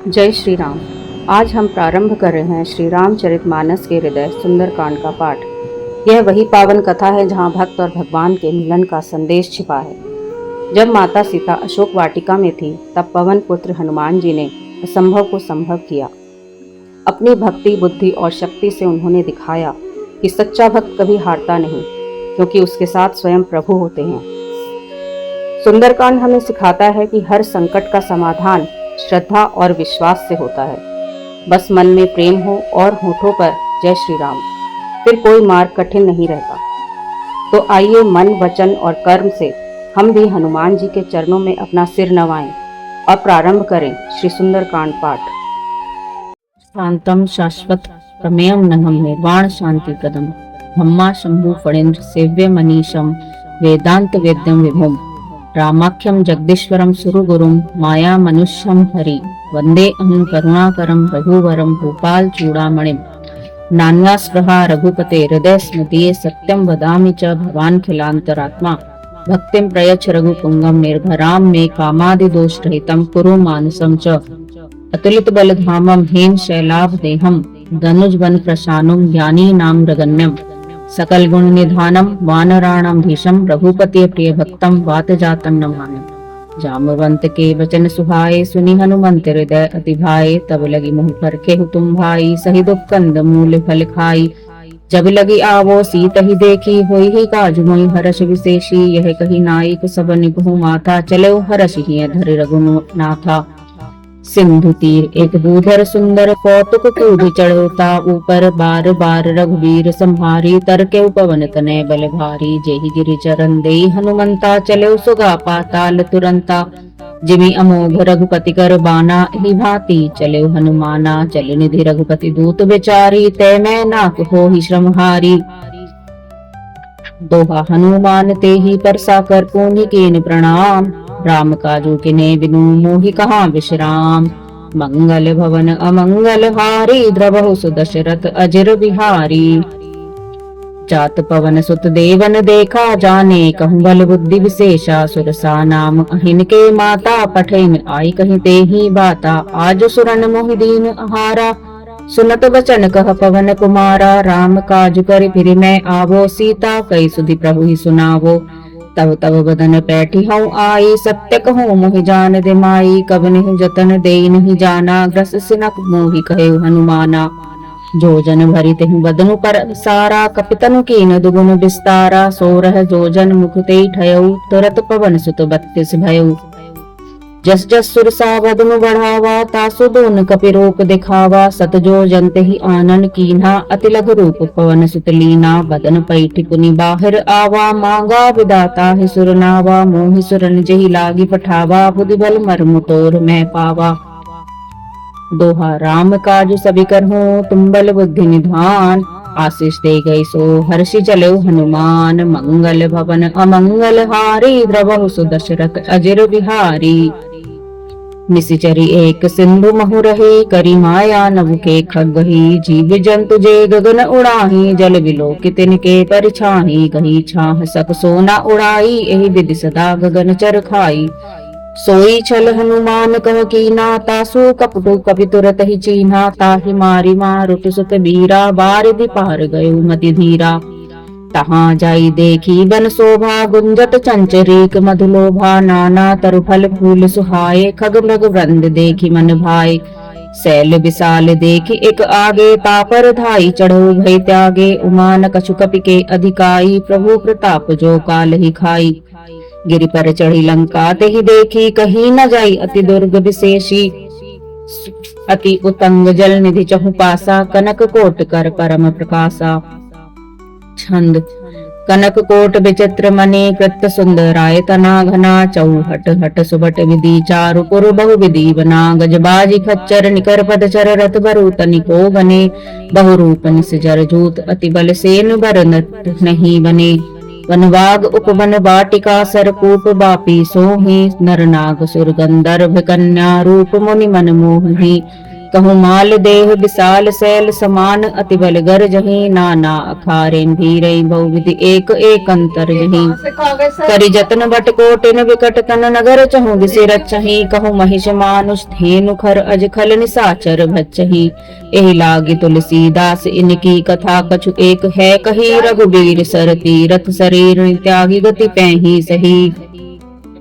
जय श्री राम। आज हम प्रारंभ कर रहे हैं श्री रामचरितमानस के हृदय सुंदरकांड का पाठ। यह वही पावन कथा है जहाँ भक्त और भगवान के मिलन का संदेश छिपा है। जब माता सीता अशोक वाटिका में थी, तब पवन पुत्र हनुमान जी ने असंभव को संभव किया। अपनी भक्ति, बुद्धि और शक्ति से उन्होंने दिखाया कि सच्चा भक्त कभी हारता नहीं, क्योंकि उसके साथ स्वयं प्रभु होते हैं। सुंदरकांड हमें सिखाता है कि हर संकट का समाधान श्रद्धा और विश्वास से होता है। बस मन में प्रेम हो और होठों पर जय श्री राम, फिर कोई मार्ग कठिन नहीं रहता। तो आइए मन, वचन और कर्म से हम भी हनुमान जी के चरणों में अपना सिर नवाएं और प्रारंभ करें श्री सुंदरकांड पाठ। शांतम शाश्वत प्रमेयम नघम निर्वाण शांति प्रदम ब्रह्मा शंभु फणीन्द्र सेव्य मनीषम वेदांत वेद्यम विभुम रामाख्यम जगदीश्वरम सुरगुरुम माया मनुष्यम हरि वंदे अहं करुणाकरम रघुवरम भूपाल चूड़ामणिम नान्यास्पृहा रघुपते हृदय स्मृतिये सत्यम वदामि च भवान् खिलांतरात्मा भक्तिं प्रयच्छ रघुपुंगम निर्भराम मे कामादि दोष रहितम कुरु मानसम च अतुलित बलधामम हेम शैलाभ देहम धनुज वन प्रशानुम ज्ञानी नाम रगण्यम सकल गुण निधानम वानराणाम भीषम रघुपति प्रिय भक्तम वात जातम नमामि। जामवंत के वचन सुहाए सुनि हनुमंत हृदय अति भाए तब लगी मुँह परखे तुम भाई सही दुख कंद मूल फल खाई। जब लगी आवो सीत ही देखी होई ही काज मोहि हर्ष विशेषी यह कही नायक सब निभु माथा चलो हर्ष ही धर रघुनाथा। सिंधु तीर एक दूधर सुंदर कौतुक कूद चढ़ोता ऊपर बार बार रघुवीर संहारी तरके पवन तनय बल भारी जेहि गिरि चरण दे हनुमंता चलो सुगा पाताल तुरंता जिमि अमोघ रघुपति कर बाना ही भांति चलो हनुमाना चल निधि रघुपति दूत बेचारी तय मैं नाक हो ही श्रमहारी। दोहा हनुमान ते ही परसा कर पूनि कीन प्रणाम राम काजू किने बिनु मोहि कहाँ विश्राम। मंगल भवन अमंगल हारी द्रवहु सुदशरथ अजिर बिहारी जात पवन सुत देवन देखा जाने कहूँ बल बुद्धि विशेषा सुरसा नाम अहिन के माता पठेन आई कहीं ते ही बाता आज सुरन मोहि दीन आहारा सुनत वचन कह पवन कुमारा राम काज कर फिर मैं आवो सीता कई सुधि प्रभु ही सुनावो तब तब बदन पैठी हूँ आई सत्य कहूँ मोहि जान दे माई कब नहीं जतन दे नहीं जाना ग्रस सिनक मोहि कहे हनुमाना जो जन भरी तेहु बदनु पर सारा कपितनु कीन दुगुन विस्तारा सोरह जो जन मुख ते ठयऊ तुरत पवन सुत 32 भयऊ जस जस सुरसा बदनु बढ़ावा तासु दोन कपि रूप दिखावा सत जो जनते ही आनन कीन्हा अति लघु रूप पवन सुत लीना बदन पैठी पुनि बाहर आवा मांगा विदाता ही सुरनावा मोहि सुरन जहि लागी पठावा बुद्धि बल मर्म तोर मैं पावा। दोहा राम काज सभी करहु तुम बल बुद्धि निधान आशीष दे गई सो हर्षि चलो हनुमान मंगल भवन अमंगल हारी द्रवहु सुदशरथ अजिर बिहारी। निशिचरी एक सिंधु महु रहे करी माया नभ के खगही जीव जंतु जे गगन उड़ाही जल विलोकित तिनके परिछाही गही छाह सक सोना उड़ाई एहि विधि सदा गगन चर खाई। सोई छल हनुमान कह कीना तासु कपटु कपि तुरत ही चीन्हा ताहि मारी मारुत सुत बीरा बारिधि पार गयो मति धीरा। तहाँ जाई देखी बन शोभा गुंजत चंचरीक मधुलोभा नाना तरु फल फूल सुहाए खग मृग वृंद देखी मन भाए। शैल विशाल देखी एक आगे तापर धाई चढ़ो भय त्यागे उमान कछु कपि के अधिकाई प्रभु प्रताप जो काल ही खाई। गिरि पर चढ़ी लंका ते ही देखी कहीं न जाई अति दुर्ग विशेषी अति उतंग जल निधि चहु पासा कनक कोट कर परम प्रकाशा। छंद कनक कोट विचित्र मणि कृत सुंदराय तना घना चौहट हट सुबट विधि चारु पुर बहु विधि बना गजबाजी खच्चर निकर पद चर रथ बरु तनिको बने बहुरूप निस जर जूत अति बल सेन बर नट नहीं बने। वनवाग उपवन वाटिका सरकूप बापी सोहि नर नाग सुर गंधर्व कन्या रूप मुनि मन मोहि कहूँ माल देह विशाल शैल समान अति बल गर जही नाना अखारेन भीरे बहुविधि एक एक अंतर जही करि जतन बट कोटिन विकट तन नगर चहु विसि रचहि कहूँ महिष मानुष धेनु खर अज खल निसाचर भचहि एहि लागे तुलसीदास इनकी कथा कछु एक है कही रघुबीर सर तीरथ शरीर त्यागी गति पैही सही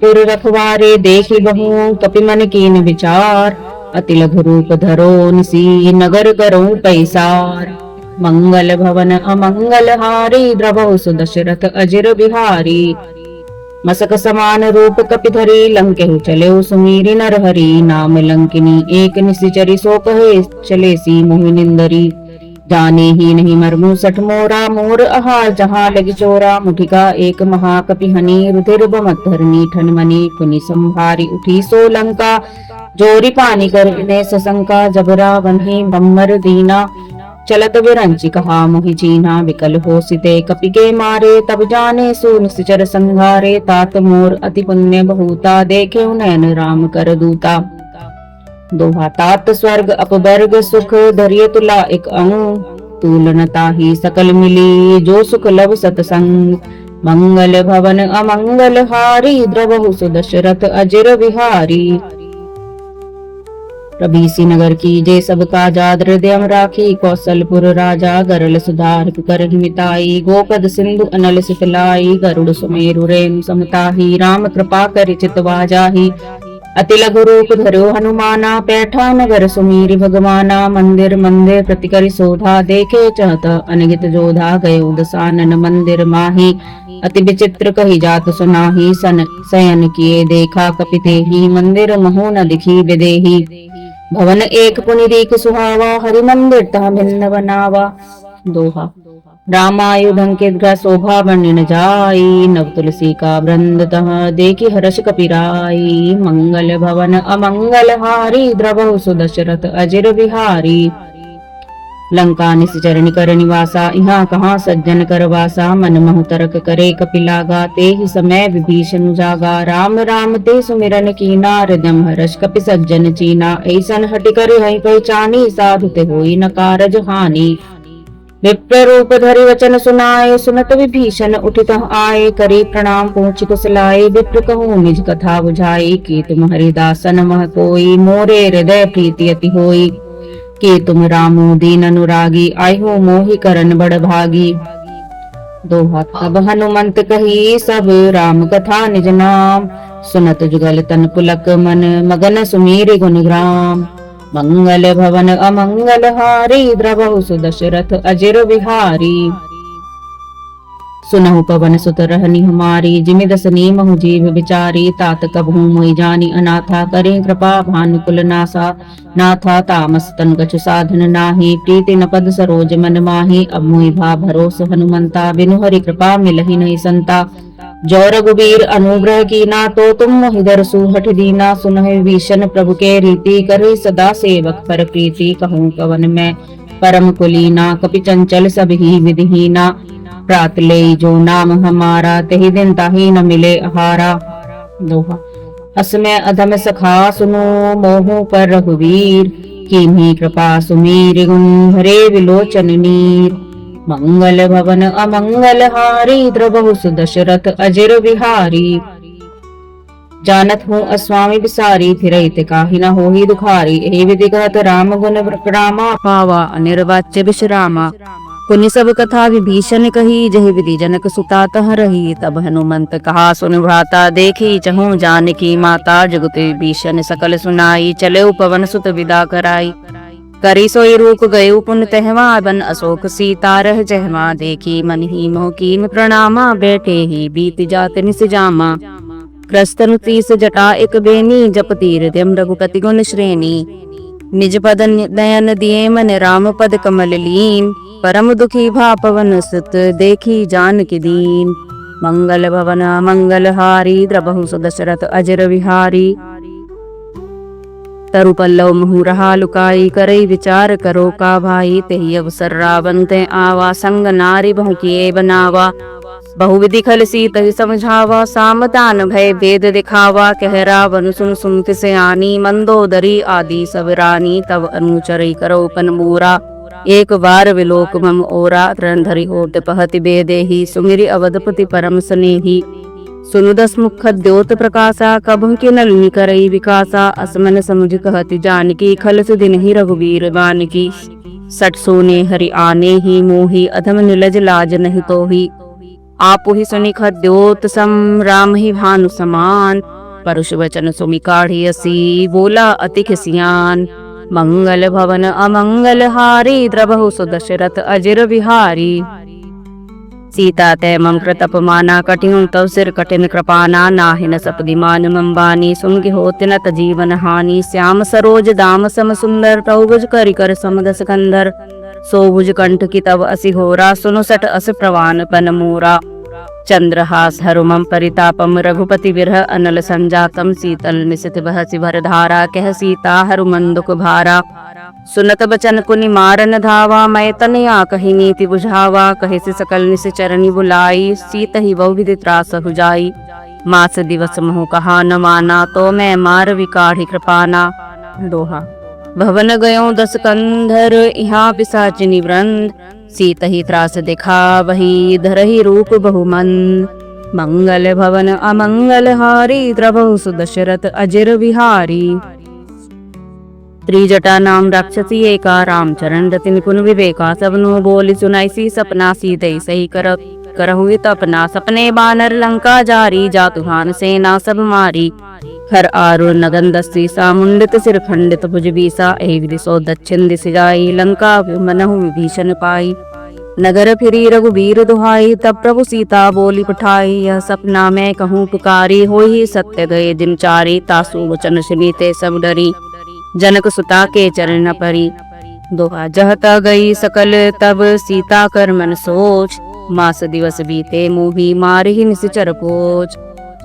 पुर रखवारे देखी बहु कपि मन कीन विचार अति लघु रूप धरो निसी नगर करो पैसार मंगल भवन अमंगल हारी द्रवहु सुदशरथ अजिर बिहारी मसक समान रूप कपि धरी लंकेहु चले सुमीरि नर हरि नाम लंकिनी एक निशिचरी सो कहे चले सी मोहि निंदरी जाने ही नहीं मरमु सठ मोरा मोर आहार जहाँ लगी चोरा मुठिका एक महाकपि हनी रुधिर बमधरनी ठन मनी पुनि संभारी उठी सो लंका जोरी पानी कर ने सशंका जब रावण ही बम्मर दीना चलत विरंचि कहा मोहि चीना विकल हो सिते कपि के मारे तब जाने सुन सिचर संघारे तात मोर अति पुण्य बहुता देखे नयन राम कर दूता दोहा तात स्वर्ग अपवर्ग सुख धैर्य तुला एक अंग तुलनता ही सकल मिली जो सुख लब सतसंग मंगल भवन अमंगल हारी द्रवहु सुदशरथ अजिर बिहारी प्रभीसी नगर की जय सब काजा हृदय राखी कौशलपुर राजा गरल सुधार कर मिताई गोपद सिंधु अनल सितलाई गरुड़ सुमेरु रेणु समताही राम कृपा कर चितवा जाही अति लघु रूप धरो हनुमाना पैठा नगर सुमीरि भगवाना मंदिर मंदिर प्रतिकरि शोधा देखे चहत अनगित जोधा गयो दसानन मंदिर माही अति विचित्र कही जात सुनाही सन शयन किए देखा कपिते ही मंदिर महो न दिखी विदेही भवन एक पुनि दीख सुहावा हरि मंदिर तह भिन्न बनावा दोहा रामायुधं के ग्रह शोभा वर्णन जाई नव तुलसी का वृंद तह देखी हर्ष कपिराई मंगल भवन अमंगल हारी द्रवहु सुदशरथ अजिर बिहारी लंका निश्चरण कर निवासा यहाँ कहाँ सज्जन कर वासा मन महु तरक करे कपिलागा ते ही समय विभीषण जागा राम राम ते सुमिरन कीना हृदय हर्ष कपि सज्जन चीना ऐसन हटि कर हई पहचानी साधु ते होई न कारज हानि विप्र रूप धरि वचन सुनाए सुनत विभीषण उठित आए करी प्रणाम पूछ कुशलाए विप्र कहूँ निज कथा बुझाई की तुम हरिदासन मह कोई मोरे हृदय प्रीति अति होई कि तुम रामो दीन अनुरागी आय हो मोहि करन बड़ भागी दोहा तब हनुमंत कही सब राम कथा निज नाम सुनत जुगल तन पुलक मन मगन सुमीरि गुण ग्राम मंगल भवन अमंगल हारी द्रवहु सुदशरथ अजिर बिहारी सुनहु पवन सुत रहनी हमारी जिमि दसनी महु जीव विचारी तात कबहू मोहि जानी अनाथा करें कृपा भानुकुल नासा नाथा तामस तन कछु साधन नाही प्रीति न पद सरोज मन माही अब मोहि भा भरोस हनुमंता बिनु हरि कृपा मिलहि नहीं संता जो रघुबीर अनुग्रह कीना तो तुम मोहि दरसु हठ दीना सुनहि विभीषण प्रभु के रीति करे सदा सेवक पर प्रीति कहूँ कवन में परम कुलीना कपि चंचल सब ही विधिहीना प्रात ले जो नाम हमारा तही दिन ताही न मिले आहारा दोहा असमय अधम सखा सुनो मोह पर रघुवीर कीन्ही कृपा सुमीर गुण हरे विलोचन नीर मंगल भवन अमंगल हारी द्रवहु सुदशरथ अजिर बिहारी जानत हूँ अस्वामी बिसारी फिरहित काहि न होहि दुखारी एहि विधि कहत राम गुण रामा पावा अनिर्वाच्य विश्रामा पुनि सब कथा विभीषण कही जहि विधि जनक सुता तह रही तब हनुमंत कहा सुन भ्राता देखी चहु जानकी माता जगत विभीषण सकल सुनाई चले पवन सुत विदा कराई करी सोई रूप गये पुन तहवा बन अशोक सीता रह जहवा देखी मन ही मोह कीन प्रणामा बैठे ही बीत जात निस जामा क्रस्तनु तीस जटा एक बेनी जप तीर दम रघुपति गुण श्रेणी निज पद नयन दिए मन राम पद कमल लीन परम दुखी भा पवन सुत देखी जानकी दीन मंगल भवन मंगल हारी द्रवहु सुदशरथ अजिर बिहारी तरु पल्लव मुहु रहा लुकाई करई विचार करो का भाई तेहि अवसर रावण ते आवा संग नारी बहु किए बनावा बहुविधि खल सीत ही समझावा, सामदान भय भेद दिखावा। कह रावण सुन सुनत सयानी, मंदोदरी आदि सब रानी। तब अनुचरई करो पन मूरा, एक बार विलोक मम ओरा। रणधरि होत पहति बेदेहि, सुमिरि अवधपति परम स्नेही। सुनु दस मुख द्योत प्रकाशा, कबहु के नलिनी करई विकासा। असमन समुझ कहति जानकी, खल सुदिन ही रघुवीर बानकी। सट सोने हरि आने ही मोही, अधम निलज लाज नहीं तोही। आपु ही सुनि खद्योत सम, राम ही भानु समान। परुष वचन सुमि काढ़ियसी, बोला अति खिसियान। मंगल भवन अमंगल हारी, द्रबहु सु दशरथ अजिर बिहारी। सीता तै मम कृत अपमाना, कटिहु तव सिर कठिन कृपाना। नाहिन सपदि मान मम बानी, सुनहि होत न तजीवन हानि। श्याम सरोज दाम सम सुंदर, तव भुज करि कर सम दस कंधर। सो भुज कंठ की तव असि होरा, सुनु सट अस प्रवान पन मोरा। चंद्रहास हरु मम परितापम, रघुपति विरह अनल संजातम। शीतल निशित बहसि भर धारा, कह सीता हरु मन दुख भारा। सुनत बचन कुनि मारन धावा, मैं तनया कही नीति बुझावा। कहे से सकल निश्चरनि बुलाई, सीत ही बहुविधि त्रास हुजाई। मास दिवस मोह कहा न माना, तो मैं मार विकाढ़ि कृपाना। दोहा। भवन गयो दस कंधर, यहाँ पिशाचिनी वृंद। सीत ही त्रास दिखा वही, धरहि रूप बहुमंद। मंगल भवन अमंगल हारी, द्रबहु सु दशरथ अजिर बिहारी। त्रिजटा नाम राक्षसी एका, रामचरण रति निपुण विवेका। सबनु बोली सुनाइसी सपना, सीतै सही करहु तपना। सपने बानर लंका जारी, जातु भान सेना सब मारी। हर आरुण नगन दस्सी सा, मुंडित सिर खंडित भुज बीसा। एहि विधि सो दक्षिण दिस जाई, लंका मनहु विभीषण पाई। नगर फिरी रघुबीर दुहाई, तब प्रभु सीता बोली पठाई। यह सपना मैं कहूँ पुकारी, होई सत्य गए दिन चारी। तासु वचन सुनीते सब डरी, जनक सुता के चरण न परी। दोहा। जहता गई सकल तब, सीता कर मन सोच। मास दिवस बीते मोही, मारहि निश्चर पोच।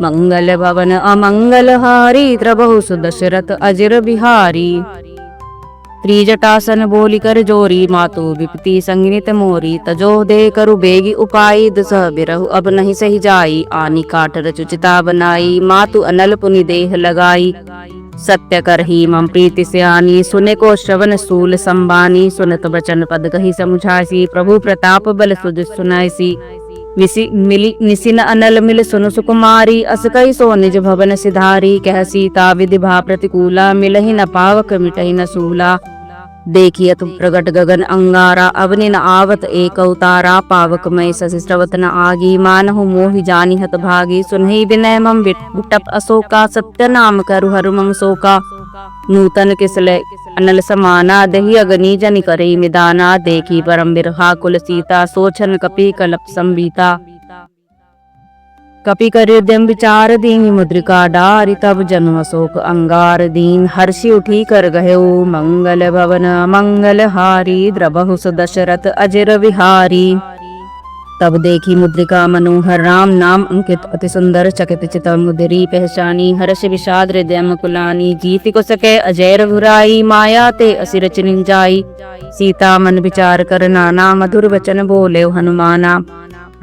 मंगल भवन अमंगल हारी, द्रबहु सु दशरथ अजिर बिहारी। त्रिजटासन बोली कर जोरी, मातु विपति संगिनित मोरी। तजो दे करु बेगी उपाई, दुसह बिरहु अब नहीं सही जाई। आनी काठ रचुचिता बनाई, मातु अनल पुनि देह लगाई। सत्य करही मम प्रीति स्यानी, सुने को श्रवण सूल संबानी। सुनत बचन पद कही समुझासी, प्रभु प्रताप बल सुध सुनाइसी। मिली निसिन अनल मिल सुनु सुकुमारी, अस कई सो निज भवन सिधारी। कह सीता विधि भा प्रतिकूला, मिलहि न पावक मिटहि न सूला। देखियत प्रगट गगन अंगारा, अवनि न आवत एक अवतारा। पावक मय शशि स्रवत न आगी, मानहु मोहि जानि हत भागी। सुनहि विनय मम विटप अशोका, सत्य नाम करु हरु मम शोका। नूतन किसले अनल समाना, दहि अगनी जनि करई मिदाना। देखी परम बिरहा कुल सीता, सोचन कपि कलप संबीता। कपि कर उद्यम विचार, दीनि मुद्रिका डारि। तब जनु अशोक अंगार दीन, हर्षि उठी कर गयो। मंगल भवन मंगल हारी, द्रबहु सु दशरथ अजिर बिहारी। तब देखी मुद्रिका मनोहर, राम नाम अंकित अति सुंदर। चकित चित मुदरी पहचानी, हर्ष विषाद हृदय मुकुलानी। जीति को सके अजय रघुराई, माया ते असि रचनि जाई। सीता मन विचार कर नाना, मधुर वचन बोले हनुमाना।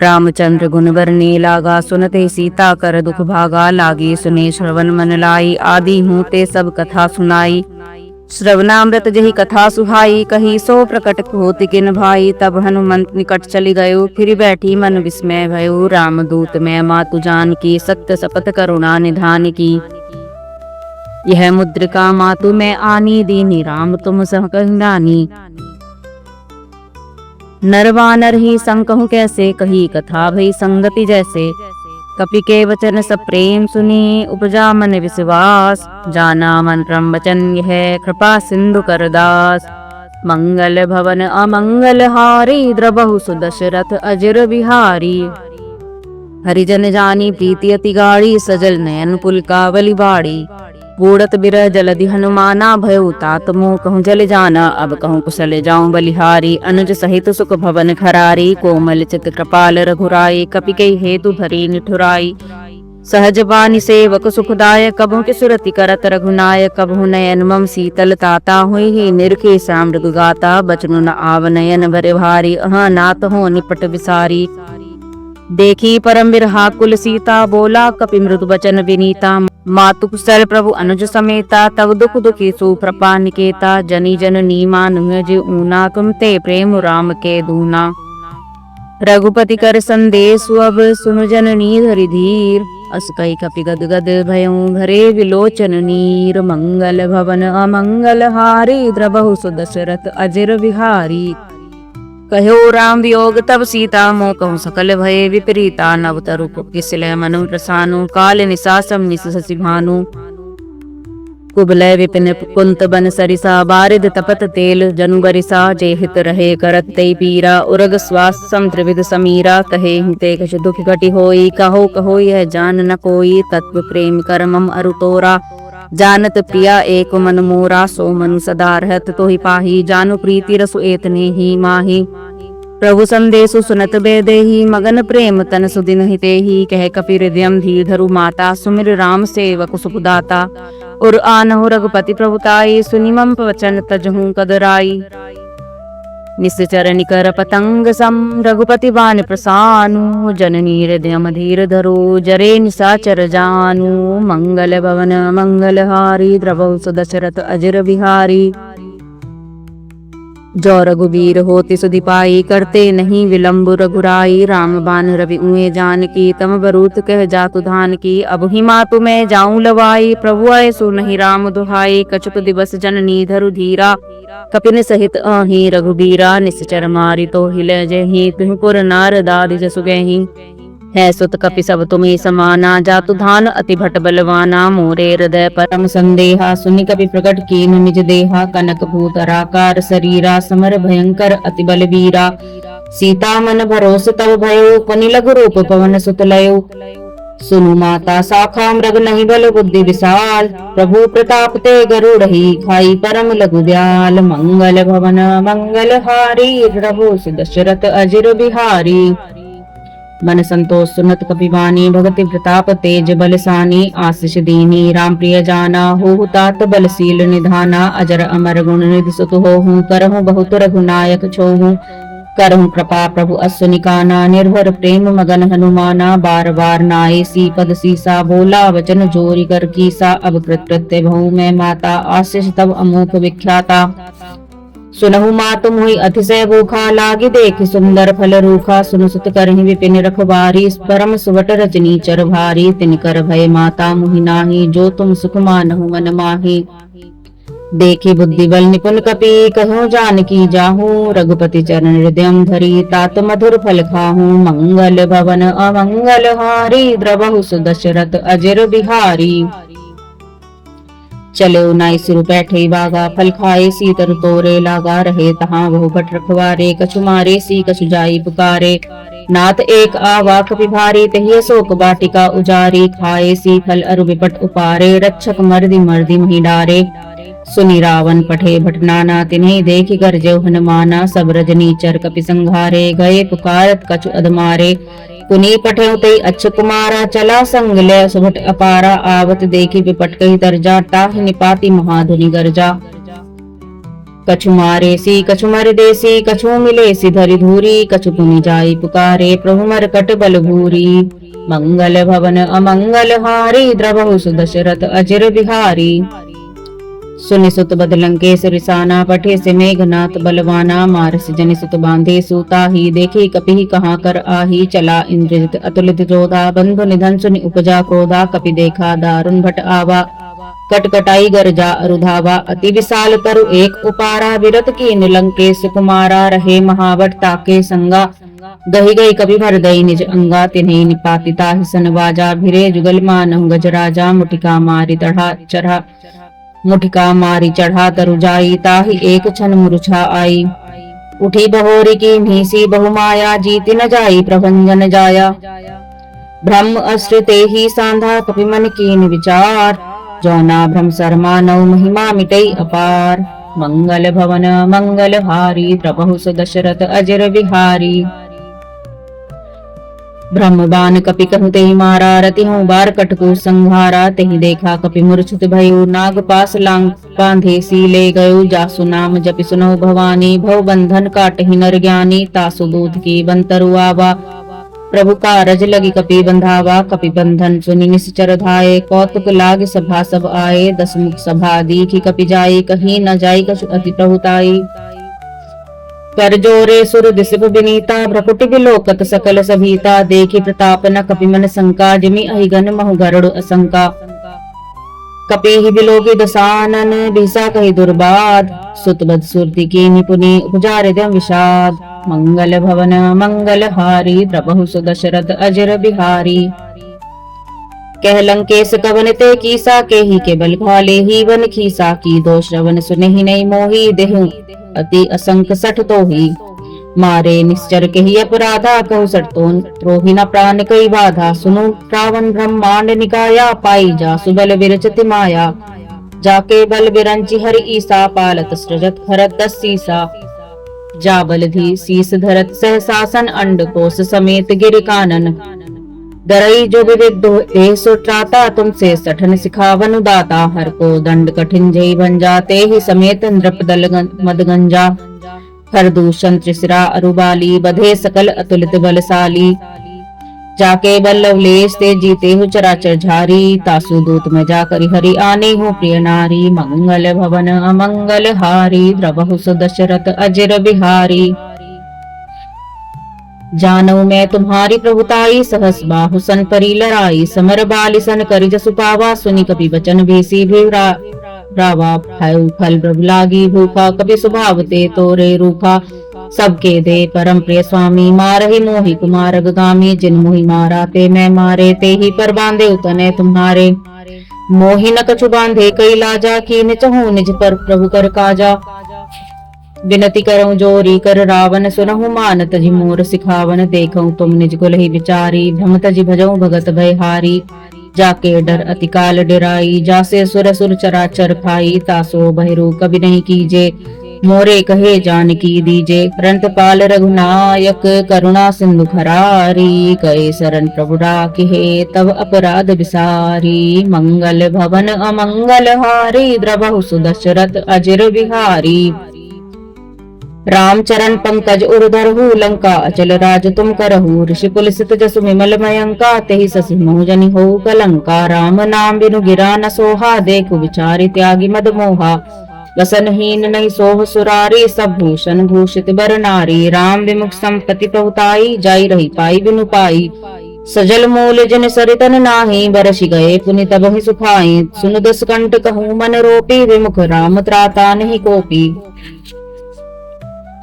रामचंद्र गुण वर्णे लागा, सुनते सीता कर दुख भागा। लागी सुने श्रवण मन लाई, आदि हूँ ते सब कथा सुनाई। श्रवणामृत जही कथा सुहाई, कही सो प्रकट होति किन भाई। तब हनुमंत निकट चली गयो, फिर बैठी मन विस्मय भयो। रामदूत मैं मातु जानकी, सत्य शपथ करुणा निधान की। यह मुद्रिका मातु मैं आनी, दीनी राम तुम सह कहलानी। नरवानर ही संकहु कैसे, कही कथा भई संगति जैसे। कपि के वचन सब प्रेम सुनी, उपजा मन विश्वास। जाना मन परम वचन यह, कृपा सिंधु कर दास। मंगल भवन अमंगल हारी, द्रबहु सु दशरथ अजिर बिहारी। हरिजन जानी प्रीति अति गाढ़ी, सजल नयन पुलकावली बाड़ी। बूढ़त बिरह जलधि हनुमाना, भयउ तात मोह कहूँ जल जाना। अब कहूँ कुशल जाऊं बलिहारी, अनुज सहित सुख भवन खरारी। कोमल चित कृपाल रघुराई, कपि कई हेतु भरी निठुराई। सहज बानी सेवक सुखदायक, कबहु के सुरति करत रघुनायक। कबहु नयन मम शीतल ताता, हुई ही निरखे सामृग गाता। बचनु न आव नयन भरे भारी, अहाँ नाथ हो निपट विसारी। देखी परम बिरहा कुल सीता, बोला कपि मृदु बचन विनीता। मातु कुशल प्रभु अनुज समेता, तब दुख दुखी सुप्रपा निकेता। जनी जननी मानुष ऊना, तुम ते प्रेम राम के दूना। रघुपति कर संदेश अब, सुनु जननी धरि धीर। अस कई कपि गद गद भयउ, भरे विलोचन नीर। मंगल भवन अमंगल हारी, द्रबहु सुदशरथ अजिर बिहारी। कहो राम वियोग तब सीता, मोह कहूँ सकल भय विपरीता। नव तरु किसलय मनु प्रसानु, काल निसासम निस शशि भानु। कुबलय विपिन कुंत बन सरिसा, बारिद तपत तेल जनु बरिसा। जे हित रहे करत तै पीरा, उरग श्वास सम त्रिविध समीरा। कहे हिते कछ दुख घटी होई, कहो कहो यह जान न कोई। तत्व प्रेम कर मम अरु तोरा, जानत प्रिया एक मन मोरा। सो मनु सदा रहत तोहि पाही, जानु प्रीति रसु एतने ही माही। प्रभु संदेशु सुनत बेदेही, मगन प्रेम तन सुदिन हितेही। कह कपि हृदयम धीर धरु माता, सुमिर राम सेवक सुखदाता। उर आनहु रघुपति प्रभुताई, सुनि मम वचन तजहु कदराई। निश्चर निकर पतंग सम, रघुपति बान प्रसानु। जननी हृदय धीर धरो, जरे निशाचर जानु। मंगल भवन मंगल हारी, द्रवहु सुदशरथ अजिर बिहारी। जो रघुबीर होति सुधि पाई, करते नहीं विलम्ब रघुराई। राम बान रवि उए जानकी, तम बरूत कह जातु धान की। अब ही मातु मैं जाऊं लवाई, प्रभु आए सो नहीं राम दुहाई। कछुक दिवस जननी धरु धीरा, कपिन सहित आही रघुबीरा। निश्चर मारी तो हिले जही, तुहि पुर नार दादि जसु गही। है सुत कपि सब तुम्हें समाना, जातु धान अति भट बलवाना। मोरे हृदय परम संदेहा, सुनि कपि प्रकट कीन निज देहा। कनक भूतराकार शरीरा, समर भयंकर अति बलवीरा। सीता मन भरोस तब भयो, पुनि लघु रूप पवन सुत लयो। सुनु माता शाखा मृग नहीं बल बुद्धि विशाल, प्रभु प्रताप ते गरुड़हि खाई परम लघु दयाल। मंगल भवन मंगल हारी, प्रभु दशरथ अजिर बिहारी। मन संतोष सुनत कपिवानी, भगति प्रताप तेज बलसानी। आशीष दीनी राम प्रिय जाना, होहु तात बलशील निधाना। अजर अमर गुण निधि सुत होहु, करहु बहुत रघुनायक छोहु। करहु कृपा प्रभु अश्वनिकाना, निर्भर प्रेम मगन हनुमाना। बार बार नाये सी पद सीसा, बोला वचन जोरी कर कीसा। अब कृत्य बहु मैं माता, आशीष तब अमोघ विख्याता। सुनहु मातु मोहि अतिशय भूखा, लागी देखि सुंदर फल रूखा। सुनु सुत करहि विपिन रखवारी, परम सुवट रजनी चर भारी। तिनकर भय माता मोहि नाही, जो तुम सुख मानहु मन माही। देखी बुद्धि बल निपुण कपि, कहूँ जानकी जाहू। रघुपति चरण हृदयम धरी, तात मधुर फल खाहू। मंगल भवन अमंगल हारी, द्रवहु सुदशरथ अजिर बिहारी। चले नाई सिर बैठे बागा, फल खाए सी तरु तोरे लागा। रहे तहाँ बहु भट रखवारे, कछु मारे सी कछु जाई पुकारे। नाथ एक आवा कपि भारी, तहिए शोक बाटिका उजारी। खाए सी फल अरु विपट उपारे, रक्षक मर्दि मर्दि मही डारे। सुनि रावण पठे भट नाना, तिन्हि देखि गरजेउ हनुमाना। सब रजनीचर कपि संघारे, गए पुकारत कछु अधमारे। पुनि पठेउ तई अच्छ कुमारा, चला संग ले सुभट अपारा। आवत देखि विपट कहि तरजा, ताहि निपाति महाधुनि गरजा। कछु मारे सी कछु मर देसी, कछु मिले सी धरि धूरी। कछु पुनि जाई पुकारे, प्रभु मरकट बल भूरी। मंगल भवन अमंगल हारी, द्रवहु सुदशरथ अजिर बिहारी। सुनि सुत बदलंकेश रिसाना, पठे से मेघनाथ बलवाना। मारस जनि सुत बांधे सूता ही, देखी कपि कहाँ कर आही। चला इंद्रजित अतुलित जोधा, बंधु निधन सुनि उपजा क्रोधा। कपि देखा दारुण भट आवा, कटकटाई गरजा अरुधावा। अति विशाल तरु एक उपारा, विरत की निलंकेश कुमारा। रहे महावट ताके संगा, गही गई कपि भर दई निज अंगा। तिन्हि निपाति ताहि सन बाजा, भिरे जुगल मानहु गजराजा। मुटिका मारी चढ़ा तरु जाई, ताहि एक क्षण मूर्छा आई। उठी बहोरी की भीसी बहुमाया, जीति न जाई प्रभंजन जाया। ब्रह्म अस्त्र ही सांधा, कपि मन कीन विचार। जौना भ्रम शर्मा नौ, महिमा मिटई अपार। मंगल भवन मंगल हारी, द्रवहु सुदशरथ अजिर बिहारी। ब्रह्मबान कपि कहु तेहि मारा, रतिहु बार कटकु संहारा। तेहि देखा कपि मूर्छित भयो, नाग पास लांग बांधे सी ले गयो। जासु नाम जपि सुनहु भवानी, भव बंधन काटहि नर ज्ञानी। तासु दूध की बंतरु आवा, प्रभु कारज लगी कपि बंधावा, कपि बंधन सुनि निश्चर धाये। कौतुक लाग सभा सब आए, दस मुख सभा दीखि कपि जाई। कहीं न जाई कछु अति प्रभुताई। कर जोरे सुर दिसप विनीता, भ्रकुटि विलोकत सकल सभीता। देखि प्रताप न कपि मन शंका, जिमि अहिगन महु गरुड़ असंका। कपि ही बिलोकी दसानन, बिसा कहि दुर्बाद। सुत बद सुरति की निपुनि, उपजा हृदय विषाद। मंगल भवन मंगल हारी, द्रबहु सुदशरथ अजर बिहारी। कह लंकेश कवन ते कीसा, के ही के बल भाले ही वन खीसा। की दो श्रवण सुनहि नहीं मोही, देहु अति असंक सठ तोही। मारे निश्चर के ही अपराधा, कहु सठ त्रोहि न प्राण कई बाधा। सुनु रावण ब्रह्मांड निकाया, पाई जा सुबल विरचति माया। जाके बल बिरंचि हरि ईसा, पालत सृजत हरत दस सीसा। जा बलधि शीस धरत सहसासन, अंड कोश समेत गिर कानन। दरई जो विविध देह सो त्राता, तुमसे सठन सिखावन दाता। हर को दंड कठिन जई बन जाते ही, समेत नृप दल मदगंजा। हर दूषण त्रिशिरा अरुबाली, बधे सकल अतुलित बलशाली। जाके बल लवलेश ते जीते हु चराचर झारी। तासु दूत में जाकर हरि आने हूँ प्रिय नारी। मंगल भवन अमंगल हारी, द्रबहु सुदशरथ अजर बिहारी। जानऊ मैं तुम्हारी प्रभुताई, सहस बाहु सन परी लड़ाई। समर बाली सन करि जसु पावा, सुनि कपि बचन भीसी भी रावा। भयउ फल प्रभु लागी भूखा, कपि स्वभाव ते तोरे रूखा। सबके दे परम प्रिय स्वामी, मारहि मोहि कुमार गामी। जिन मोहि मारा ते मैं मारे, ते ही पर बांधे उतने तुम्हारे। मोहि न कछु बांधे कई लाजा, कीन चहु निज पर प्रभु कर काजा। विनती करऊं जोरी कर रावण, सुनहु मान तजि मोर सिखावन। देखऊं तुम निज कुल ही विचारी, भ्रम तजि भजऊं भगत भयहारी। जाके डर अति काल डराई, जासे सुर सुर चराचर खाई। तासो बहिरू कभी नहीं कीजे, मोरे कहे जानकी दीजे। रंत पाल रघुनायक, करुणा सिंधु खरारी। कहे शरण प्रभु राखिहे, तब अपराध विसारी। मंगल भवन अमंगल हारी, द्रबहु सुदशरथ अजर बिहारी। राम चरण पंकज उर्धरहु, लंका अचल राज तुम करहु। ऋषि पुलसित जसु विमल मयंका, तेहि ससि मोह जनि होउ कलंका। राम नाम बिनु गिरा न सोहा, देखु विचारि त्यागी मद मोहा। वसनहीन नहीं सोह सुरारी, सब भूषण भूषित बर नारी। राम विमुख संपत्ति प्रभुताई, जाई रही पाई बिनु पाई। सजल मूल जन सरितन नाही, बरसि गए पुनि तबहि सुखाई। सुन दस कंठ कहूँ मन रोपी, विमुख राम त्राता नहीं कोपी।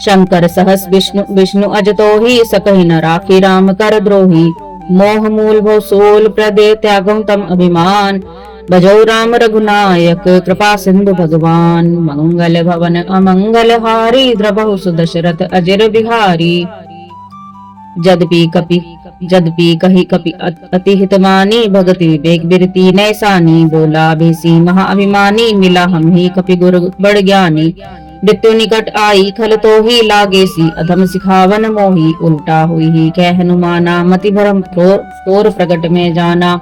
शंकर सहस विष्णु विष्णु अजतोहि, सकहि न राखी राम कर द्रोही। मोह मूल भव सोल प्रदे, त्यागं तम अभिमान। भजौ राम रघुनायक, कृपा सिंधु भगवान। मंगल भवन अमंगल हारी, द्रबहु सुदशरथ अजर बिहारी। जदपि कही कपि अति हितमानी, भगति विवेक बिरती नैसानी। बोला भेसी महाअभिमानी, मिला हम ही कपि गुर बड़ ज्ञानी। मृत्यु निकट आई खल तो ही, लागे सी अधम सिखावन मोही। उल्टा हुई ही कह हनुमाना, मति भरम तोर प्रगट में जाना।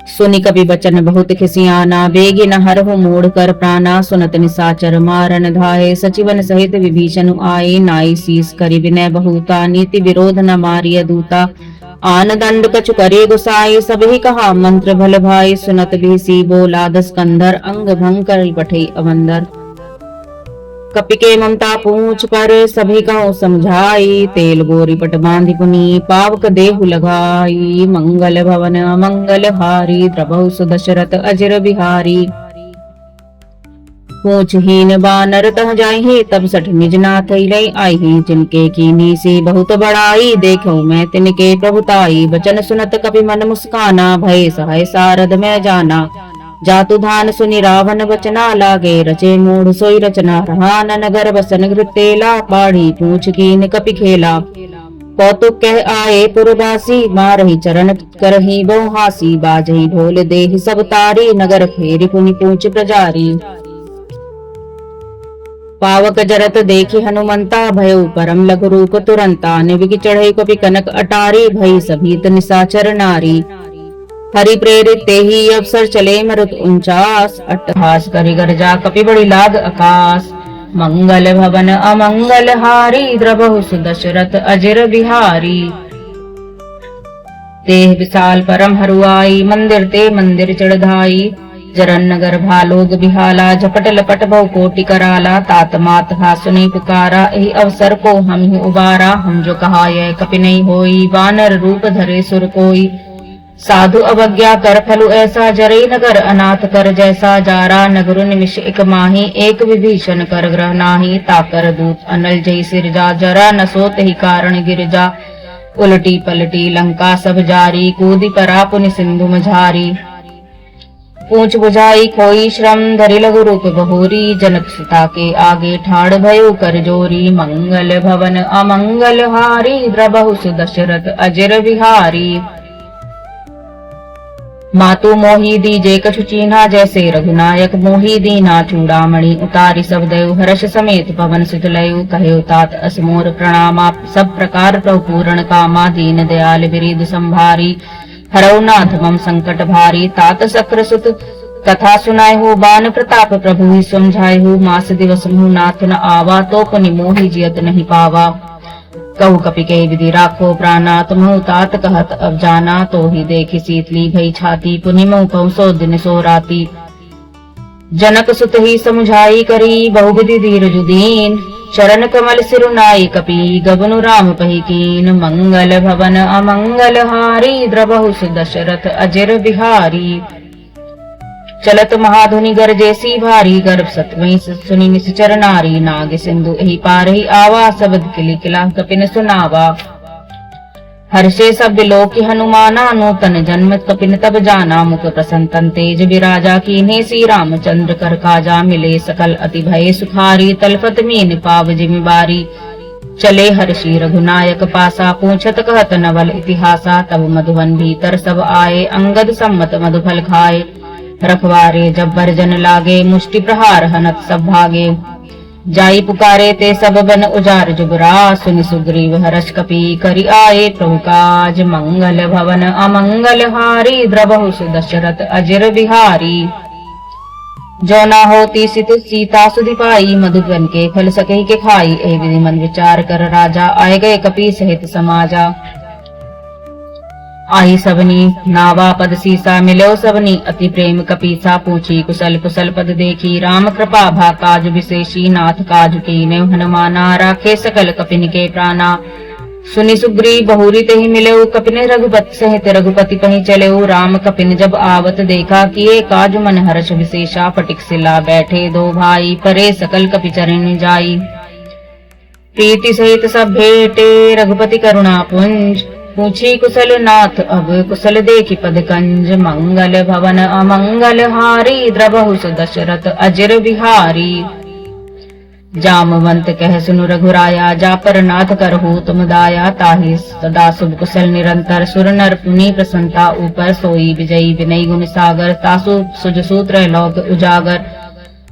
सुनि कपि बचन बहुत खिसियाना, बेगी न हरहु मोड़ कर प्राणा। सुनत निसाचर मारन धाये, सचिवन सहित विभीषण आए। नाई शीस करि विनय बहुता, नीति विरोध न मारिय दूता। आन दंड कछु करे गुसाई, सबहि कहा मंत्र भल भाई। सुनत भेसी बोला दस कंधर, अंग भंग कर पठई अवंदर। कपि के ममता पूछ पर, सभी कहूँ समझाई। तेल गोरी पट बांधि पुनी, पावक देहु लगाई। मंगल भवन मंगल हारी, द्रबहु सुदशरथ अजर बिहारी। पूछहीन बानर तह जाहि, तब सठ निज नाथ लई आहि। जिनके कीनी सी बहुत बड़ाई, देखूं मैं तिनके प्रभुताई। बचन सुनत कपि मन मुस्काना, भय सहाय सारद में जाना। जातु धान सुनि रावण बचना, लागे रचे मूढ़ सोई रचना। रहा नगर बसन घृतेला, बाढ़ी पूछ कीन कपि खेला। कौतुक कह आए पुरवासी, मारहि चरण करहि बहु हासी। बाजहि ढोल देहि सब तारी, नगर फेरि पुनि पूछ प्रजारी। पावक जरत देखि हनुमंता, भयउ परम लघु रूप तुरंता। निबिक चढ़ई कपि कनक अटारी, भई सभीत निसाचर नारी। हरि प्रेरित ते ही अवसर चले मरुत उनचास। अट्टहास करि गर्जा कपि बड़ी लाग आकाश। मंगल भवन अमंगल हारी, द्रबहु सुदशरथ अजर बिहारी। तेह विशाल परम हरुआई, मंदिर ते मंदिर चढ़ाई। जरन नगर भालोग बिहाला, झपट लपट बहु कोटि कराला। तात मात हा सुनी पुकारा, यही अवसर को हम ही उबारा। हम जो कहा यह कपि नहीं होई, वानर रूप धरे सुर कोई। साधु अवज्ञा कर फलु ऐसा, जरई नगर अनाथ कर जैसा। जारा नगरु निमिष एक माही, एक विभीषण कर ग्रह नाही। ताकर दूत अनल जई सिरजा, जरा न सो तहि कारण गिरजा। उलटी पलटी लंका सब जारी, कूदी परा पुनि सिंधु मझारी। पूछ बुझाई खोई श्रम, धरि लघु रूप बहोरी। जनक सुता के आगे ठाड़ भयो कर जोरी। मंगल भवन अमंगल हारी, द्रबहु सुदशरथ अजिर बिहारी। मातु मोही दीजे कछु चीन्हा, जैसे रघुनायक मोही दीना। चूड़ामणि उतारी सब दयु, हर्ष समेत पवन सुत लयु। कहे तात असमोर प्रणामा, सब प्रकार प्रभु पूर्ण कामा। दीन दयाल बिरिद संभारी, हरौ नाथ मम संकट भारी। तात सक्र सुत कथा सुनाए हो, बान प्रताप प्रभु ही समझाए हो। मास दिवस मुँह नाथ न आवा, तो पुनि मोहि जियत नहीं पावा। कहु कपि के विधि राखो प्राणा, तुमहु तात कहत अब जाना। तो ही देखी शीतली भई छाती, पुनि मुँह कहु सो दिन सो राती। जनक सुत ही समुझाई करी, बहुविधि धीरजु दीन। चरण कमल सिरुनाई कपि, गबनु राम पही कीन। मंगल भवन अमंगल हारी, द्रबहु सुदशरथ अजिर बिहारी। चलत महाधुनि गरजेसी भारी, गर्भ सतवई सुनि निश्चर नारी। नाग सिंधु एहि पारहि आवा, सबद किलि किला कपिन सुनावा। हर्षे सब बिलोकि हनुमाना, नूतन जन्म कपिन तब जाना। मुख प्रसन्न तन तेज बिराजा, कीन्हे सी रामचंद्र कर काजा। मिले सकल अति भय सुखारी, तलफत मीन पाव जिमि बारी। चले हर्षि रघुनायक पासा, पूछत कहत नवल इतिहासा। तब मधुवन भीतर सब आए, अंगद सम्मत मधुफल खाए। रखवारे जब बरजन लागे, मुष्टि प्रहार हनत सब भागे। जाई पुकारे ते सब बन उजार जुबरा, सुनि सुग्रीव हर्ष कपि करि आए प्रभु काज। मंगल भवन अमंगल हारी, द्रबहु सुदशरथ अजिर बिहारी। जो ना होती सित सीता सुधि पाई, मधुबन के फल सके के खाई। ए विधि मन विचार कर राजा, आए गए कपि सहित समाजा। आई सबनी नावा पद सीसा, मिलो सबनी अति प्रेम कपीसा। पूछी कुशल कुशल पद देखी, राम कृपा भा काज विशेषी। नाथ काज कीन्हे हनुमाना, राखे सकल कपिन के प्राणा। सुनि सुग्रीव बहुरी तेहि मिलेउ, कपिन रघुपति सहित रघुपति पहि चलेउ। राम कपिन जब आवत देखा, किए काज मन हर्ष विशेषा। फटिक सिला बैठे दो भाई, परे सकल कपि चरण जाई। प्रीति सहित सब भेटे, रघुपति करुणा पुंज। पूछी कुशल नाथ अब कुशल देखी पद कंज। मंगल भवन अमंगल हारी, द्रबहु सुदशरथ अजिर बिहारी। जामवंत कह सुनु रघुराया, जा पर नाथ करहु तुम दाया। ताहि सदा शुभ कुशल निरंतर, सुर नर पुनि प्रसन्नता ऊपर। सोई विजयी विनय गुण सागर, तासु सुज सूत्र लोक उजागर।